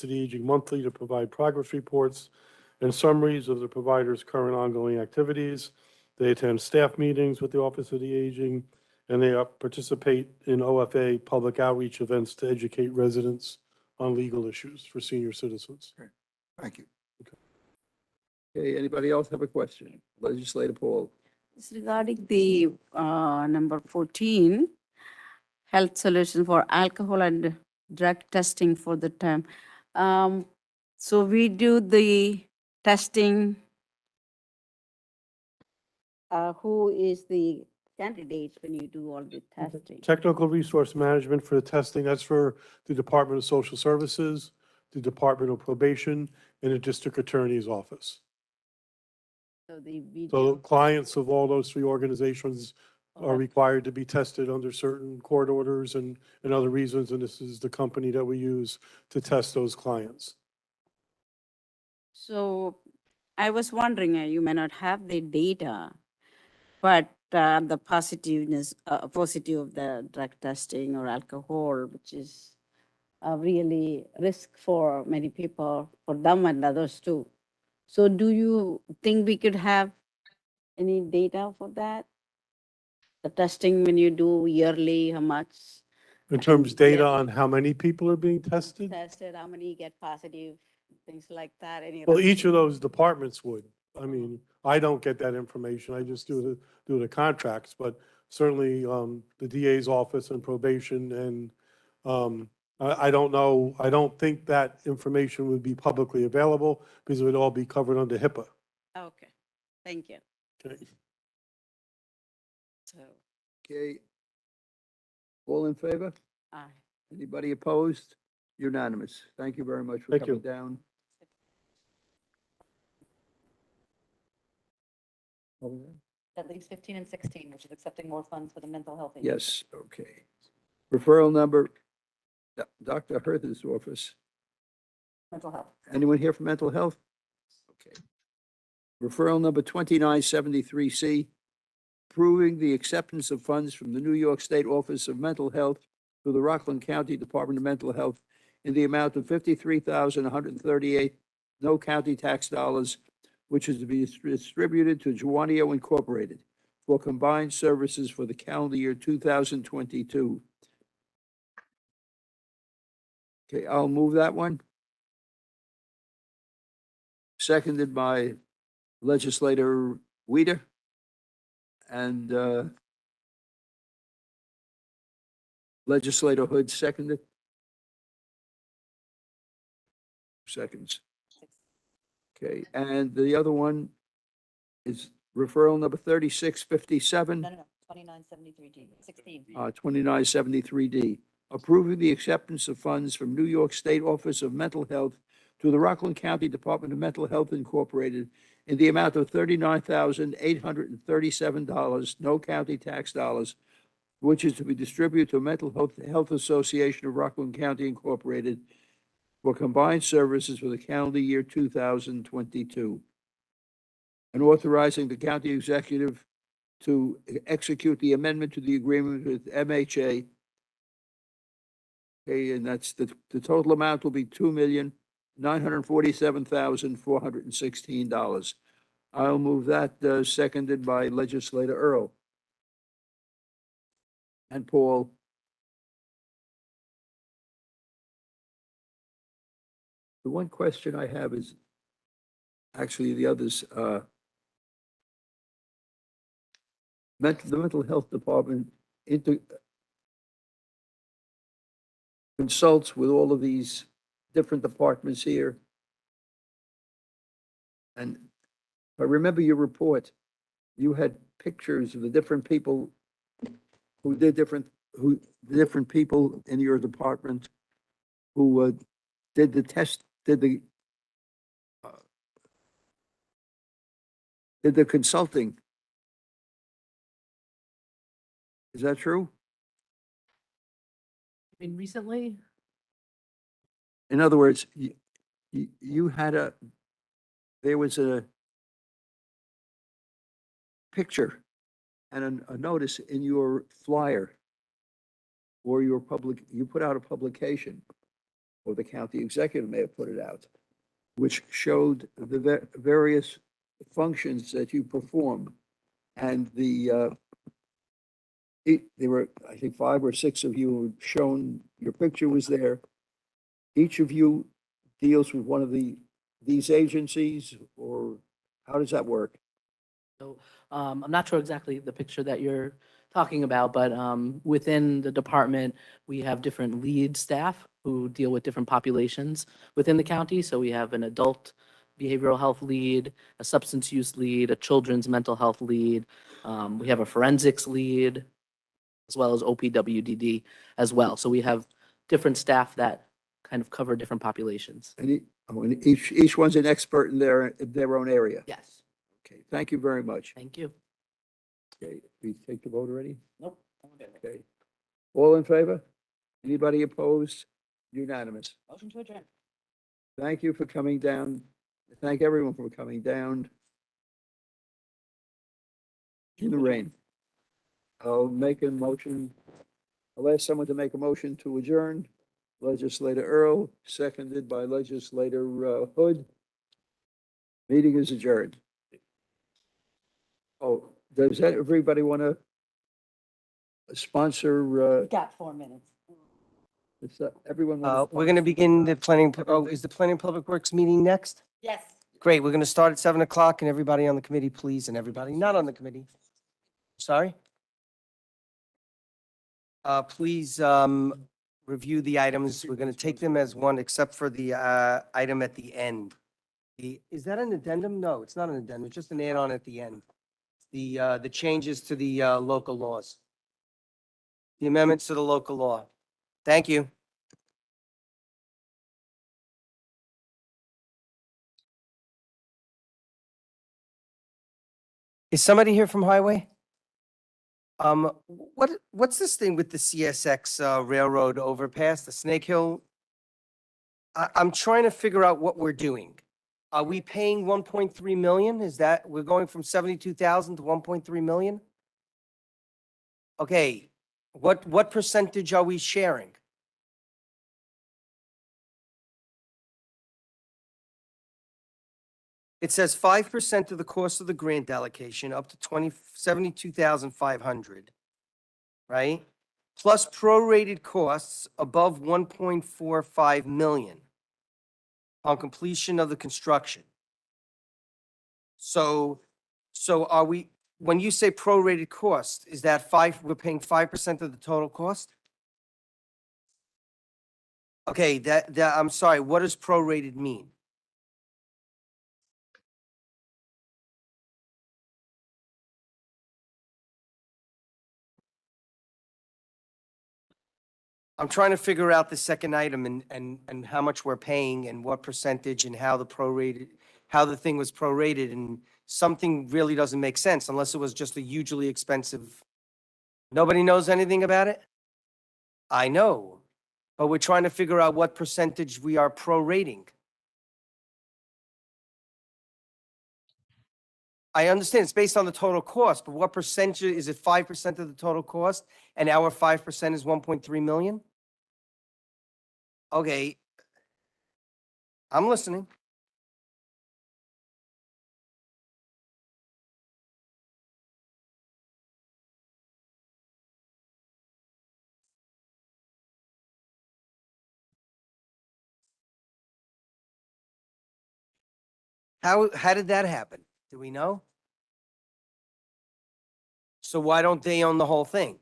H: of the Aging monthly to provide progress reports and summaries of the provider's current ongoing activities. They attend staff meetings with the Office of the Aging, and they participate in OFA public outreach events to educate residents on legal issues for senior citizens.
B: Thank you.
K: Okay, anybody else have a question? Legislator Paul.
E: It's regarding the number 14, health solution for alcohol and drug testing for the term. So we do the testing. Who is the candidates when you do all the testing?
H: Technical resource management for the testing, that's for the Department of Social Services, the Department of Probation, and the District Attorney's Office. So clients of all those 3 organizations are required to be tested under certain court orders and other reasons, and this is the company that we use to test those clients.
E: So I was wondering, you may not have the data, but the positiveness, positive of the drug testing or alcohol, which is a really risk for many people, for them and others too. So do you think we could have any data for that? The testing when you do yearly, how much?
H: In terms of data on how many people are being tested?
E: Tested, how many get positive, things like that? Any
H: Well,
E: rough-
H: each of those departments would. I mean, I don't get that information. I just do the contracts, but certainly the DA's office and probation and I don't know, I don't think that information would be publicly available because it would all be covered under HIPAA.
E: Okay, thank you.
H: Okay.
E: So,
K: Okay. All in favor?
E: aye.
K: Anybody opposed? Unanimous. Thank you very much for
H: Thank
K: coming
H: you.
K: down.
A: At least 15 and 16, which is accepting more funds for the mental health.
K: Yes, okay. Referral number, Dr. Hertha's office.
A: Mental health.
K: Anyone here for mental health? Okay. Referral number 2973C, approving the acceptance of funds from the New York State Office of Mental Health to the Rockland County Department of Mental Health in the amount of $53,138, no county tax dollars, which is to be distributed to Juanio Incorporated for combined services for the calendar year 2022. Okay, I'll move that one. Seconded by Legislator Weider. And Legislator Hood seconded. Seconds. Okay, and the other one is referral number 3657.
A: No, 2973D, 16.
K: 2973D, approving the acceptance of funds from New York State Office of Mental Health to the Rockland County Department of Mental Health Incorporated in the amount of $39,837, no county tax dollars, which is to be distributed to Mental Health Association of Rockland County Incorporated for combined services for the calendar year 2022. And authorizing the county executive to execute the amendment to the agreement with MHA. Okay, and that's the total amount will be $2,947,416. I'll move that, seconded by Legislator Earl. And Paul. The one question I have is, actually the others, the mental health department consults with all of these different departments here. And if I remember your report, you had pictures of the different people who did different people in your department who did the test, did the consulting. Is that true?
Q: I mean, recently,
K: In other words, you had there was a picture and a notice in your flyer or you put out a publication, or the county executive may have put it out, which showed the various functions that you perform. And there were, I think, 5 or 6 of you who shown, your picture was there. Each of you deals with one of these agencies, or how does that work?
Q: so I'm not sure exactly the picture that you're talking about, but within the department, we have different lead staff who deal with different populations within the county. So we have an adult behavioral health lead, a substance use lead, a children's mental health lead. We have a forensics lead, as well as OPWDD as well. So we have different staff that kind of cover different populations.
K: And each one's an expert in their own area.
Q: Yes.
K: Okay, thank you very much.
Q: Thank you.
K: Okay, we take the vote already?
Q: Nope.
K: Okay. All in favor? Anybody opposed? Unanimous.
A: Motion to adjourn.
K: Thank you for coming down. Thank everyone for coming down in the rain. I'll make a motion. I'll ask someone to make a motion to adjourn. Legislator Earl, seconded by Legislator Hood. Meeting is adjourned. Oh, does everybody want to sponsor?
A: Got 4 minutes.
K: Everyone?
R: We're going to begin the planning, is the Planning Public Works meeting next?
A: Yes.
R: Great, we're going to start at 7 o'clock, and everybody on the committee, please, and everybody not on the committee. Sorry? Please review the items. We're going to take them as one, except for the item at the end. Is that an addendum? No, it's not an addendum, it's just an add-on at the end. The changes to the local laws. The amendments to the local law. Thank you. Is somebody here from Highway? What's this thing with the CSX railroad overpass, the Snake Hill? I'm trying to figure out what we're doing. Are we paying 1.3 million? Is that, we're going from 72,000 to 1.3 million? Okay, what percentage are we sharing? It says 5% of the cost of the grant allocation up to 72,500, right? Plus prorated costs above 1.45 million on completion of the construction. So are we, when you say prorated cost, is that we're paying 5% of the total cost? Okay, I'm sorry, what does prorated mean? I'm trying to figure out the second item and how much we're paying and what percentage and how the thing was prorated, and something really doesn't make sense unless it was just a hugely expensive. Nobody knows anything about it? I know, but we're trying to figure out what percentage we are prorating. I understand it's based on the total cost, but what percentage, is it 5% of the total cost and our 5% is 1.3 million? Okay. I'm listening. How did that happen? Do we know? So why don't they own the whole thing?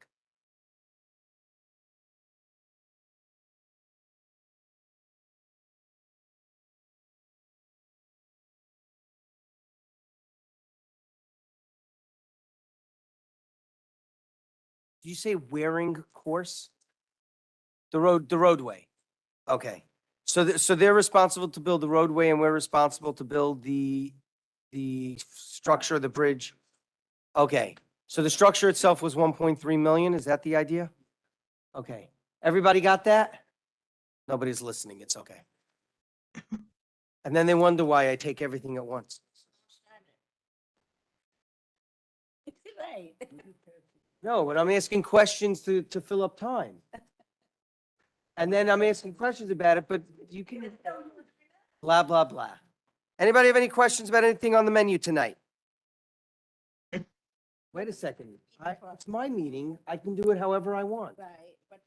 R: Did you say wearing course? The roadway. Okay. So they're responsible to build the roadway and we're responsible to build the structure, the bridge. Okay. So the structure itself was 1.3 million. Is that the idea? Okay. Everybody got that? Nobody's listening. It's okay. And then they wonder why I take everything at once. No, but I'm asking questions to fill up time. And then I'm asking questions about it, but you can blah, blah, blah. Anybody have any questions about anything on the menu tonight? Wait a second. It's my meeting. I can do it however I want.
E: Right, but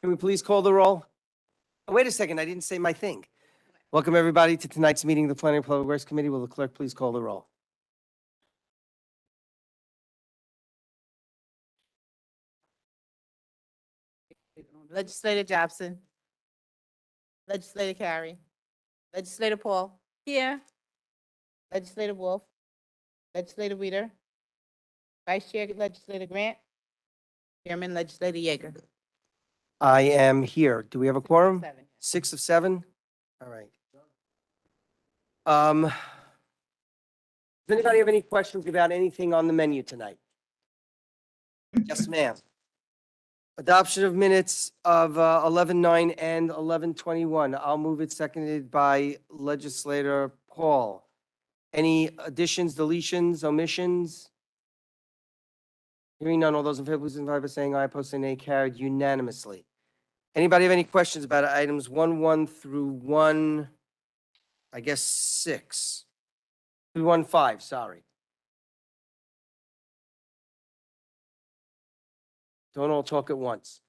R: Can we please call the roll? Oh, wait a second, I didn't say my thing. Welcome, everybody, to tonight's meeting of the Planning and Public Works Committee. Will the clerk please call the roll?
S: Legislator Jobson. Legislator Carey. Legislator Paul.
E: here,
S: Legislator Wolf. Legislator Weider. Vice Chair Legislator Grant. Chairman Legislator Yeager.
R: I am here. Do we have a quorum?
S: 7.
R: 6 of 7? All right. Does anybody have any questions about anything on the menu tonight? Yes, ma'am. Adoption of minutes of 11:09 and 11:21. I'll move it, seconded by Legislator Paul. Any additions, deletions, omissions? Hearing none, all those in favor, please signify by saying aye, opposed say nay, carried unanimously. Anybody have any questions about items 1 through 6? 315, sorry. Don't all talk at once.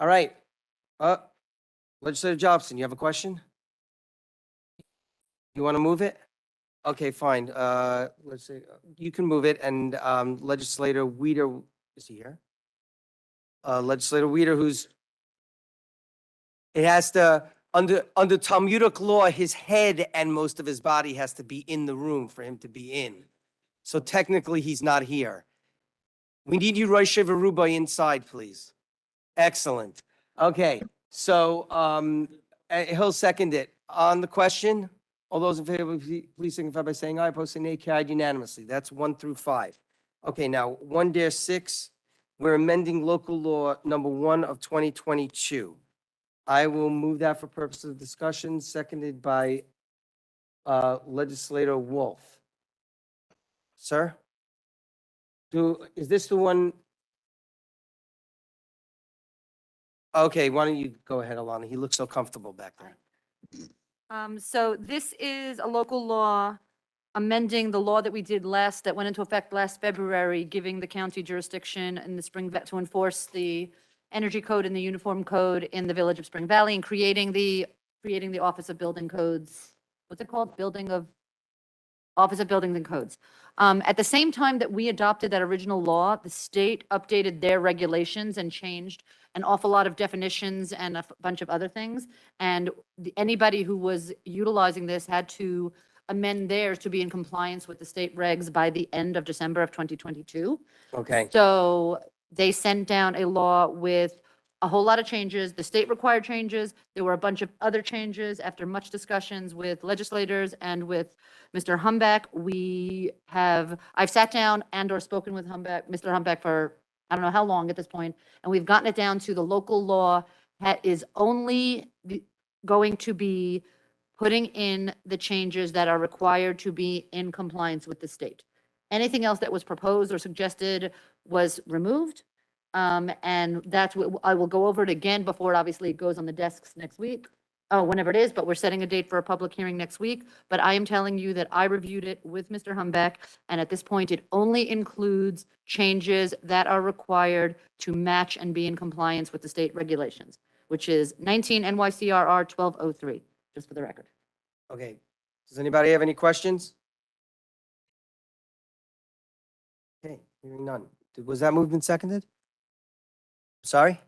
R: All right. Legislator Jobson, you have a question? You want to move it? Okay, fine. Let's see. You can move it, and Legislator Weider, is he here? Legislator Weider, it has to, under Talmudic law, his head and most of his body has to be in the room for him to be in. So technically, he's not here. We need you, Rosh Hashanah, inside, please. Excellent. Okay, so he'll second it. On the question, all those in favor, please signify by saying aye. Opposed, say nay. Carried unanimously. That's 1 through 5. Okay, now 1-6, we're amending local law number 1 of 2022. I will move that for purposes of discussion, seconded by Legislator Wolf. Sir? Is this the one? Okay, why don't you go ahead, Alana? He looks so comfortable back there.
A: So this is a local law amending the law that we did that went into effect last February, giving the county jurisdiction in the to enforce the energy code and the uniform code in the village of Spring Valley and creating the Office of Building Codes. What's it called? Office of Buildings and Codes. At the same time that we adopted that original law, the state updated their regulations and changed an awful lot of definitions and a bunch of other things. And anybody who was utilizing this had to amend theirs to be in compliance with the state regs by the end of December of 2022.
R: Okay.
A: So they sent down a law with a whole lot of changes. The state required changes. There were a bunch of other changes after much discussions with legislators and with Mr. Humbeck. I've sat down and or spoken with Mr. Humbeck for I don't know how long at this point, and we've gotten it down to the local law that is only going to be putting in the changes that are required to be in compliance with the state. Anything else that was proposed or suggested was removed. And that's what I will go over it again before it obviously goes on the desks next week. Oh, whenever it is, but we're setting a date for a public hearing next week. But I am telling you that I reviewed it with Mr. Humbeck, and at this point, it only includes changes that are required to match and be in compliance with the state regulations, which is 19 NYCRR 1203, just for the record.
R: Okay. Does anybody have any questions? Okay, hearing none. Was that moved and seconded? Sorry?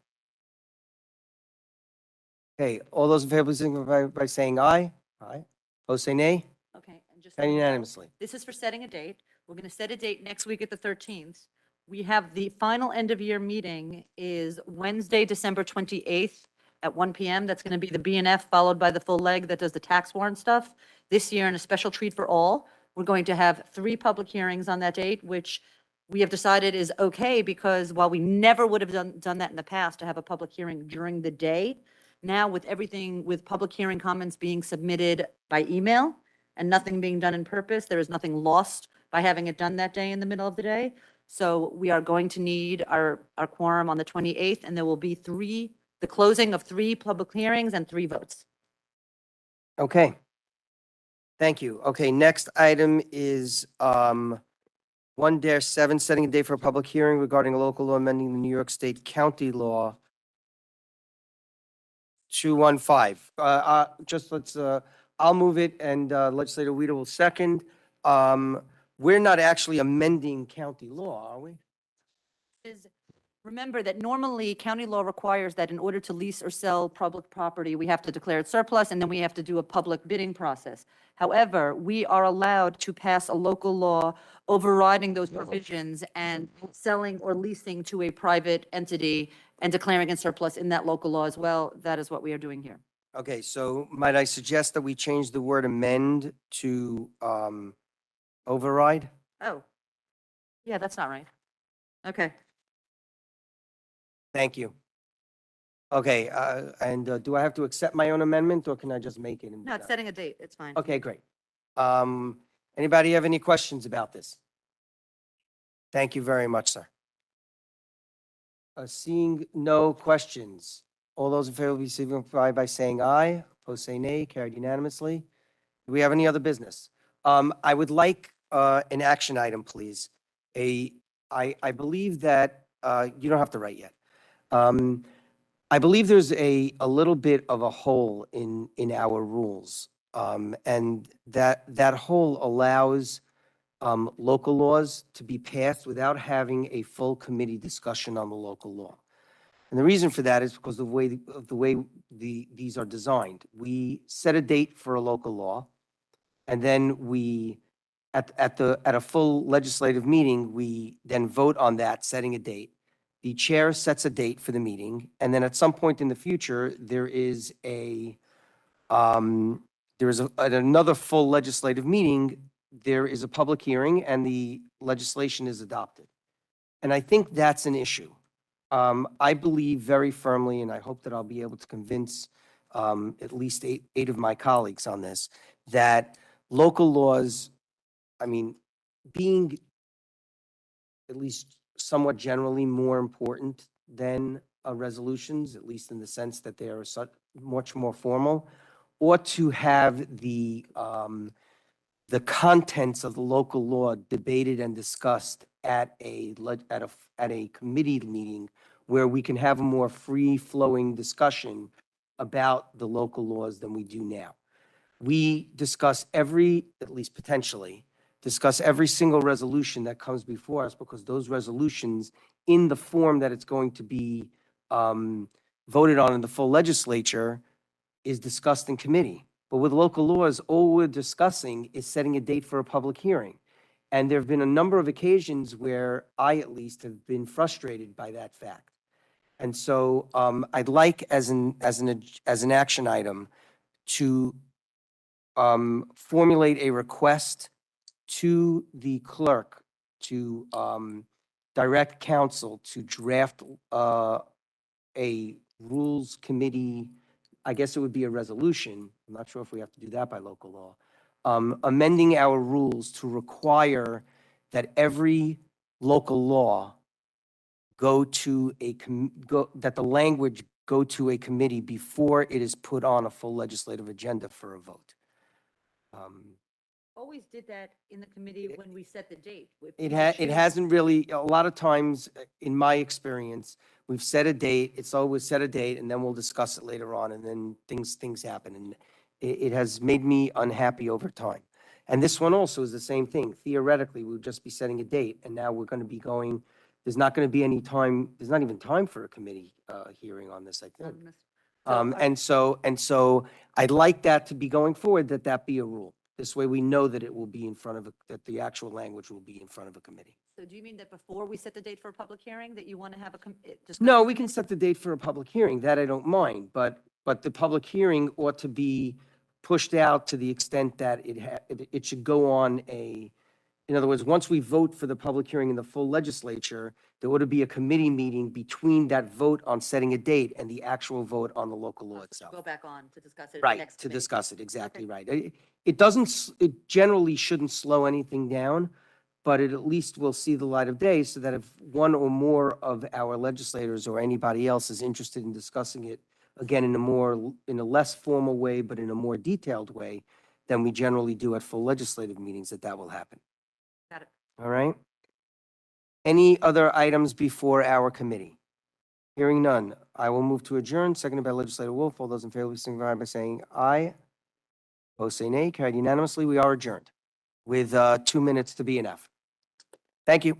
R: Okay, all those in favor, please signify by saying aye. Aye. Opposed, say nay.
A: Okay, and just.
R: Carried unanimously.
A: This is for setting a date. We're going to set a date next week at the 13th. We have the final end of year meeting is Wednesday, December 28th at 1 PM. That's going to be the BNF followed by the full leg that does the tax warrant stuff. This year, and a special treat for all, we're going to have 3 public hearings on that date, which we have decided is okay because while we never would have done that in the past to have a public hearing during the day, now with everything, with public hearing comments being submitted by email and nothing being done in purpose, there is nothing lost by having it done that day in the middle of the day. So we are going to need our quorum on the 28th, and there will be the closing of 3 public hearings and 3 votes.
R: Okay. Thank you. Okay, next item is 1-7, setting a date for a public hearing regarding a local law amending the New York State County Law 215. I'll move it and Legislator Weeder will second. We're not actually amending county law, are we?
A: Remember that normally county law requires that in order to lease or sell public property, we have to declare it surplus and then we have to do a public bidding process. However, we are allowed to pass a local law overriding those provisions and selling or leasing to a private entity and declaring it surplus in that local law as well. That is what we are doing here.
R: Okay, so might I suggest that we change the word amend to override?
A: Oh, yeah, that's not right. Okay.
R: Thank you. Okay, and do I have to accept my own amendment or can I just make it? and be
A: No, it's
R: done?
A: setting a date. It's fine.
R: Okay, great. Anybody have any questions about this? Thank you very much, sir. Seeing no questions, all those in favor will be signify by saying aye. Opposed, say nay. Carried unanimously. Do we have any other business? I would like an action item, please. I believe that you don't have to write yet. I believe there's a little bit of a hole in our rules, and that hole allows local laws to be passed without having a full committee discussion on the local law. And the reason for that is because of the way these are designed. We set a date for a local law, and then we, at a full legislative meeting, we then vote on that, setting a date. The chair sets a date for the meeting, and then at some point in the future, there is a there is at another full legislative meeting, there is a public hearing and the legislation is adopted. And I think that's an issue. I believe very firmly, and I hope that I'll be able to convince at least eight of my colleagues on this, that local laws, I mean, being at least somewhat generally more important than resolutions, at least in the sense that they are much more formal, ought to have the contents of the local law debated and discussed at a committee meeting where we can have a more free-flowing discussion about the local laws than we do now. We discuss at least potentially, discuss every single resolution that comes before us because those resolutions, in the form that it's going to be voted on in the full legislature, is discussed in committee. But with local laws, all we're discussing is setting a date for a public hearing. And there have been a number of occasions where I, at least, have been frustrated by that fact. And so I'd like, as an action item, to formulate a request to the clerk to direct counsel to draft a rules committee. I guess it would be a resolution. I'm not sure if we have to do that by local law. Amending our rules to require that every local law that the language go to a committee before it is put on a full legislative agenda for a vote.
A: Always did that in the committee when we set the date.
R: It hasn't really, a lot of times, in my experience, we've set a date, it's always set a date, and then we'll discuss it later on, and then things happen, and it has made me unhappy over time. And this one also is the same thing. Theoretically, we would just be setting a date, and now we're going to be going, there's not going to be any time, there's not even time for a committee hearing on this, I think. And so I'd like that to be going forward, that be a rule. This way we know that it will be in front of, that the actual language will be in front of a committee.
A: So do you mean that before we set the date for a public hearing, that you want to have
R: No, we can set the date for a public hearing, that I don't mind, but the public hearing ought to be pushed out to the extent that it should go on in other words, once we vote for the public hearing in the full legislature, there ought to be a committee meeting between that vote on setting a date and the actual vote on the local law itself.
A: Go back on to discuss it at the
R: Right,
A: next
R: to
A: committee.
R: discuss it, exactly right. It generally shouldn't slow anything down, but it at least will see the light of day so that if one or more of our legislators or anybody else is interested in discussing it, again, in a less formal way, but in a more detailed way than we generally do at full legislative meetings, that will happen.
A: Got it.
R: All right? Any other items before our committee? Hearing none, I will move to adjourn, seconded by Legislator Wolf. All those in favor, please signify by saying aye. Opposed, say nay. Carried unanimously. We are adjourned with 2 minutes to B&F. Thank you.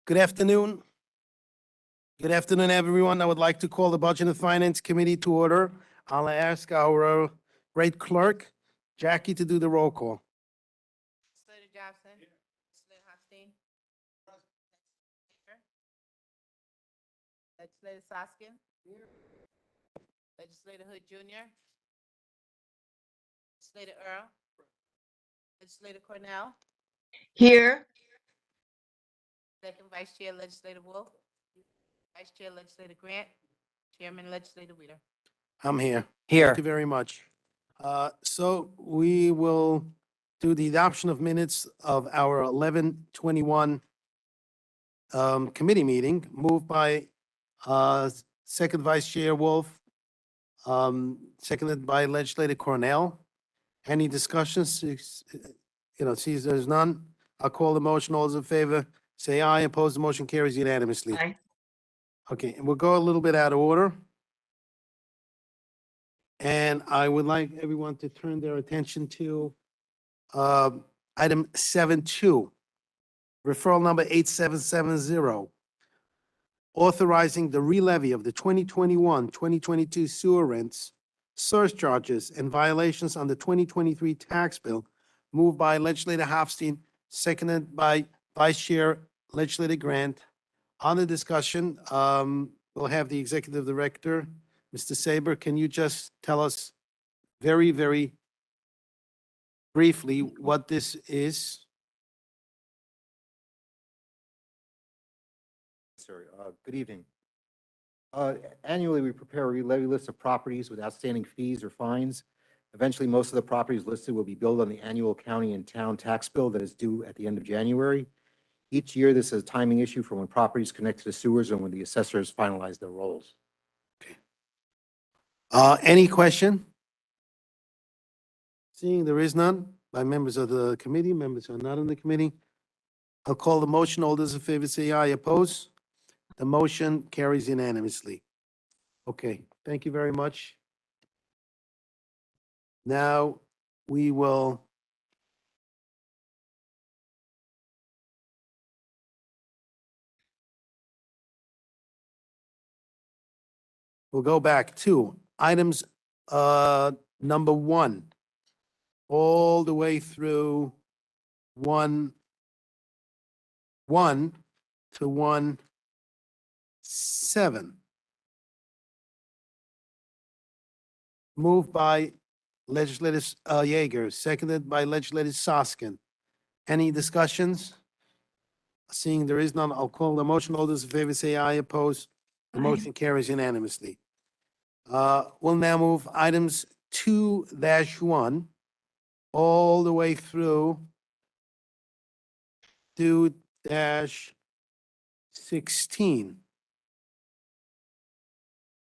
T: Good afternoon. Good afternoon, everyone. I would like to call the Budget and Finance Committee to order. I'll ask our great clerk, Jackie, to do the roll call.
S: Legislator Jobson. Legislator Hosteen. Legislator Soskin. Legislator Hood Jr. Legislator Earl. Legislator Cornell.
C: Here.
S: Second Vice Chair Legislator Wolf. Vice Chair Legislator Grant. Chairman Legislator Weider.
T: I'm here.
R: Here.
T: Thank you very much. So we will do the adoption of minutes of our 11/21 committee meeting, moved by Second Vice Chair Wolf, seconded by Legislator Cornell. Any discussions? Sees there's none. I'll call the motion. All those in favor, say aye. Opposed, the motion carries unanimously.
C: Aye.
T: Okay, and we'll go a little bit out of order. And I would like everyone to turn their attention to item 7.2, referral number 8770, authorizing the re-levy of the 2021-2022 sewer rents, surcharges, and violations on the 2023 tax bill, moved by Legislator Hofstein, seconded by Vice Chair Legislator Grant. On the discussion, we'll have the Executive Director, Mr. Saber. Can you just tell us very, very briefly what this is?
U: Sir, good evening. Annually, we prepare a levy list of properties with outstanding fees or fines. Eventually, most of the properties listed will be billed on the annual county and town tax bill that is due at the end of January. Each year, this is a timing issue for when properties connect to the sewers and when the assessors finalize their rolls.
T: Any question? Seeing there is none by members of the committee, members who are not in the committee, I'll call the motion. All those in favor say aye. Oppose? The motion carries unanimously. Okay, thank you very much. Now, we will we'll go back to items, number 1, all the way through 1 to 1-7. Moved by Legislator Yeager, seconded by Legislator Soskin. Any discussions? Seeing there is none, I'll call the motion. All those in favor say aye. Opposed? The motion carries unanimously. We'll now move items 2-1 all the way through 2-16.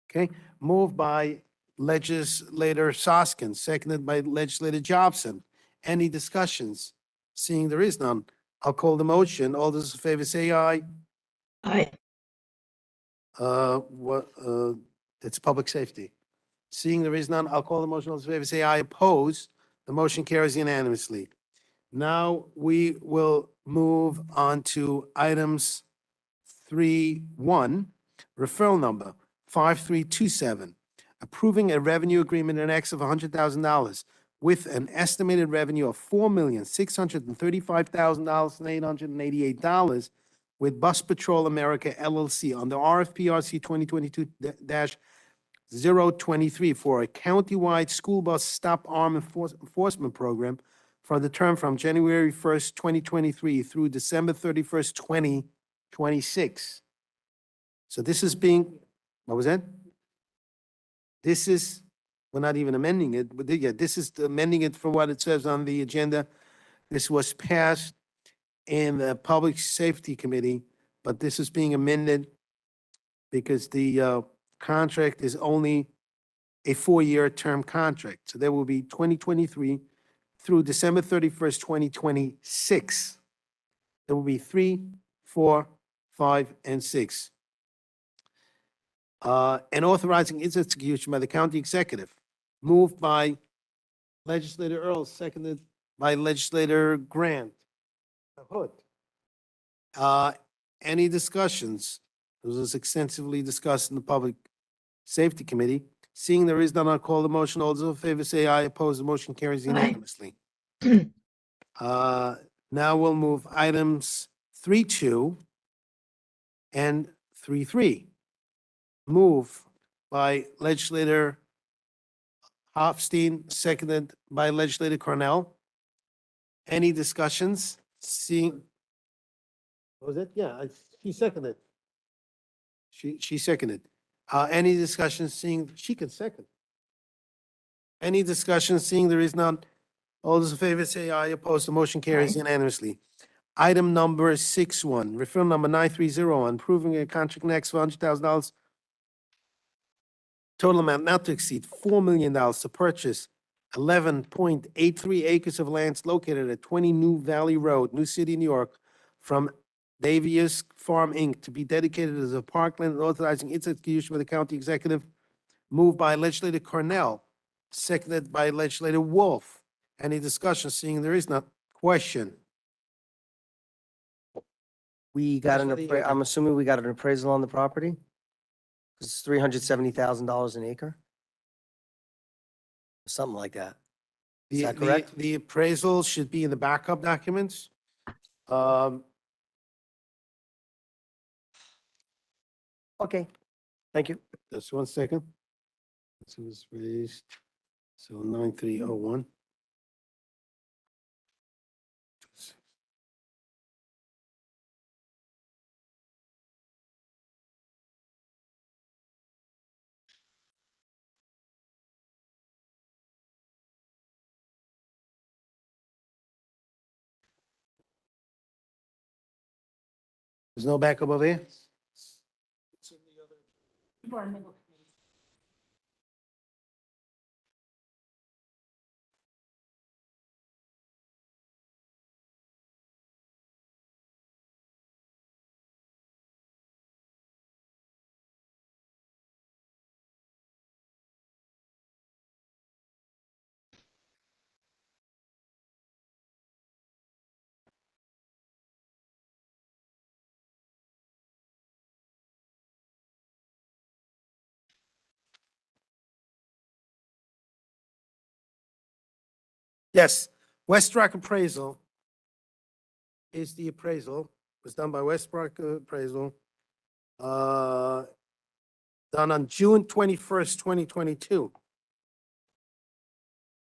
T: Okay, moved by Legislator Soskin, seconded by Legislator Jobson. Any discussions? Seeing there is none, I'll call the motion. All those in favor say aye.
C: Aye.
T: It's public safety. Seeing there is none, I'll call the motion. All those in favor say aye. Oppose? The motion carries unanimously. Now we will move on to items 3-1, referral number 5327, approving a revenue agreement in excess of $100,000 with an estimated revenue of $4,635,888 with Bus Patrol America LLC on the RFPRC 2022-023 for a countywide school bus stop arm enforcement program for the term from January 1st, 2023 through December 31st, 2026. So this is being, what was that? This is, we're not even amending it, but yeah, this is amending it from what it says on the agenda. This was passed in the Public Safety Committee, but this is being amended because the contract is only a 4-year term contract. So there will be 2023 through December 31st, 2026. There will be 3, 4, 5, and 6. And authorizing its execution by the county executive, moved by Legislator Earl, seconded by Legislator Grant. Hood. Any discussions? This was extensively discussed in the Public Safety Committee. Seeing there is none, I'll call the motion. All those in favor say aye. Opposed, the motion carries unanimously. Now we'll move items 3.2 and 3.3. Move by legislator Hofstein, seconded by legislator Cornell. Any discussions? Seeing, what was it? Yeah, she seconded. She seconded. Any discussions? Seeing, she can second. Any discussion? Seeing there is none. All those in favor say aye. Opposed, the motion carries unanimously. Item number 6.1, referral number 9301, approving a contract next for $100,000. Total amount not to exceed $4 million to purchase 11.83 acres of lands located at 20 New Valley Road, New City, New York, from Davies Farm, Inc., to be dedicated as a parkland and authorizing its execution by the county executive. Moved by legislator Cornell, seconded by legislator Wolf. Any discussion? Seeing there is none. Question.
R: We got an,
T: Legislator Yeager.
R: I'm assuming we got an appraisal on the property? It's $370,000 an acre? Something like that. Is that correct?
T: The appraisal should be in the backup documents.
R: Okay, thank you.
T: Just 1 second. This was raised, so 9301. There's no backup over here? Yes, West Rock Appraisal is the appraisal, was done by West Rock Appraisal, done on June 21st, 2022.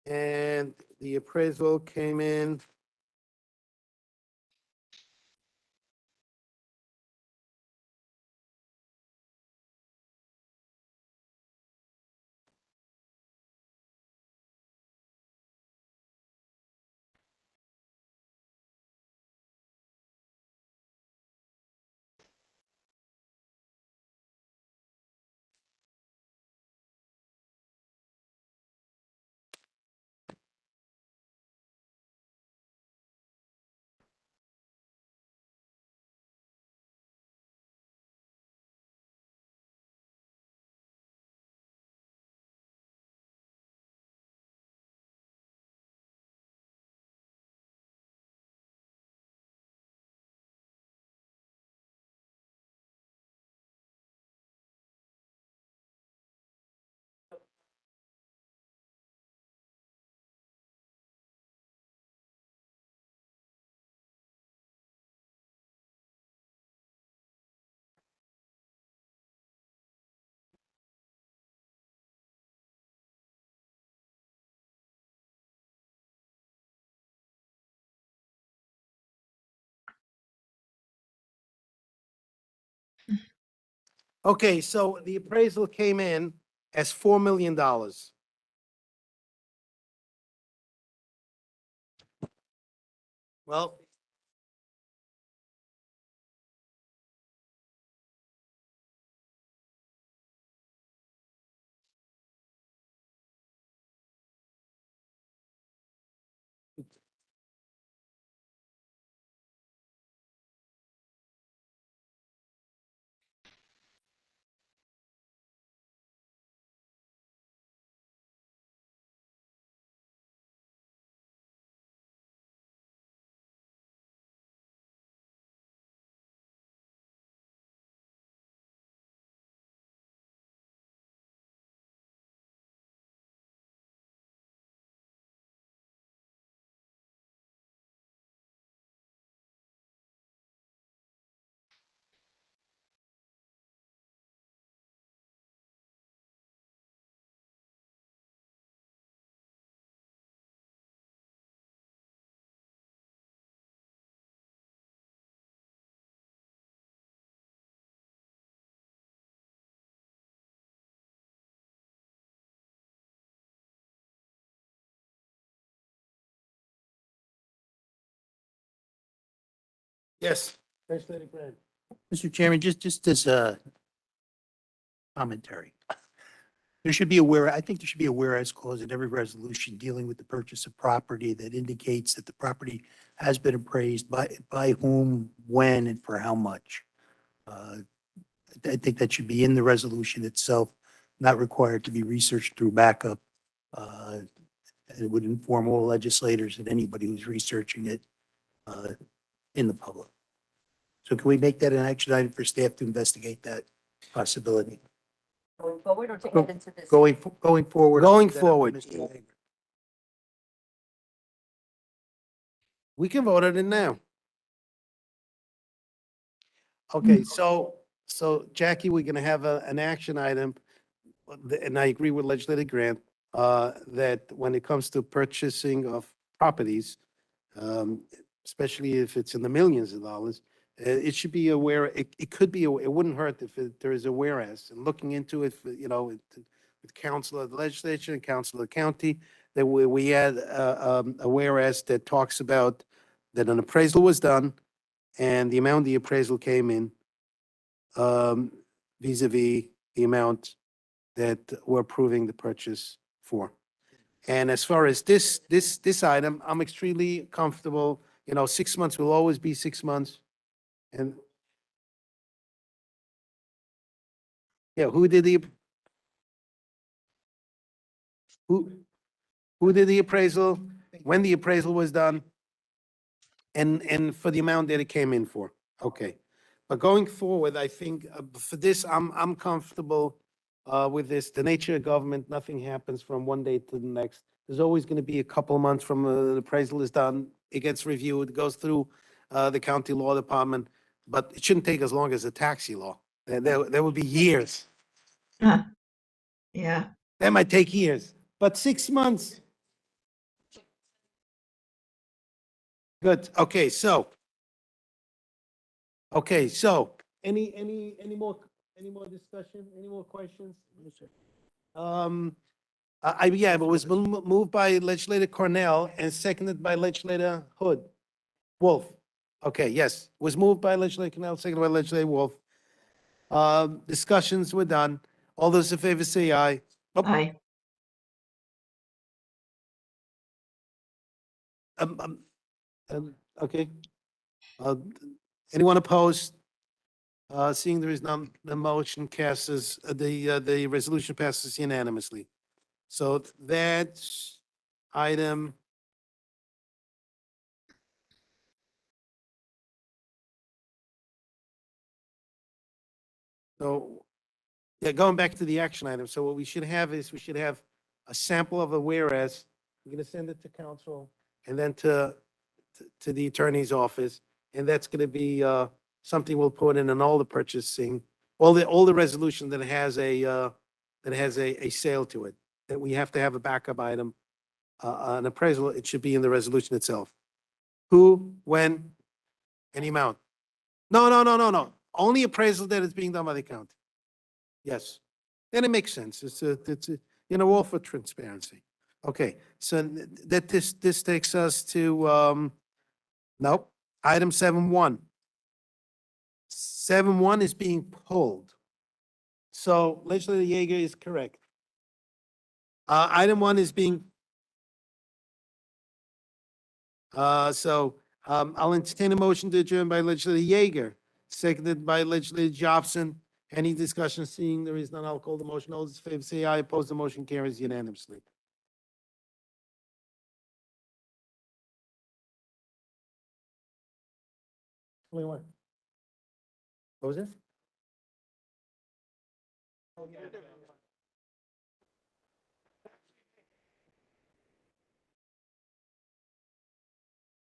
T: And the appraisal came in okay, so the appraisal came in as $4 million. Well, Yes. Legislator Grant.
F: Mr. Chairman, just as a commentary. There should be I think there should be a whereas clause in every resolution dealing with the purchase of property that indicates that the property has been appraised by whom, when, and for how much. I think that should be in the resolution itself, not required to be researched through backup. Uh, It would inform all legislators and anybody who's researching it uh, in the public. So can we make that an action item for staff to investigate that possibility?
A: Going forward or to
T: Go-
A: add into this?
T: Going forward.
R: Going
T: I'll leave that up to
R: forward.
T: Mr. Yeager. We can vote on it now. Okay, so Jackie, we're gonna have an action item, and I agree with Legislator Grant, that when it comes to purchasing of properties, especially if it's in the millions of dollars, it should be aware, it could be, it wouldn't hurt if there is a whereas, and looking into it, with council of the legislature and council of the county, that we add a whereas that talks about that an appraisal was done and the amount the appraisal came in, vis-à-vis the amount that we're approving the purchase for. And as far as this item, I'm extremely comfortable, 6 months will always be 6 months. And yeah, who did the appraisal, when the appraisal was done, and for the amount that it came in for? Okay. But going forward, I think for this, I'm comfortable with this. The nature of government, nothing happens from one day to the next. There's always going to be a couple of months from the appraisal is done, it gets reviewed, it goes through the county law department, but it shouldn't take as long as a taxi law. There would be years.
C: Yeah.
T: That might take years, but 6 months. Good. Okay, so any more discussion, any more questions? Yeah, it was moved by legislator Cornell and seconded by legislator Wolf. Okay, yes, was moved by legislator Cornell, seconded by legislator Wolf. Discussions were done. All those in favor say aye. Oh,
C: Aye.
T: Okay. Uh, Anyone opposed? Seeing there is none, the motion passes, the resolution passes unanimously. So that's item. So, yeah, going back to the action item, so what we should have is, we should have a sample of a whereas. We're gonna send it to council and then to the attorney's office. And that's gonna be, something we'll put in all the purchasing, all the resolution that has a sale to it, that we have to have a backup item, an appraisal, it should be in the resolution itself. Who, when, any amount. No. Only appraisal that is being done by the county. Yes. Then it makes sense. It's all for transparency. Okay, so that this takes us to, nope, item 7.1. 7.1 is being pulled. So Legislator Yeager is correct. Item 1 is being, I'll entertain a motion to adjourn by Legislator Yeager, seconded by Legislator Jobson. Any discussion? Seeing there is none, I'll call the motion. All those in favor say aye. Opposed, the motion carries unanimously. What was it?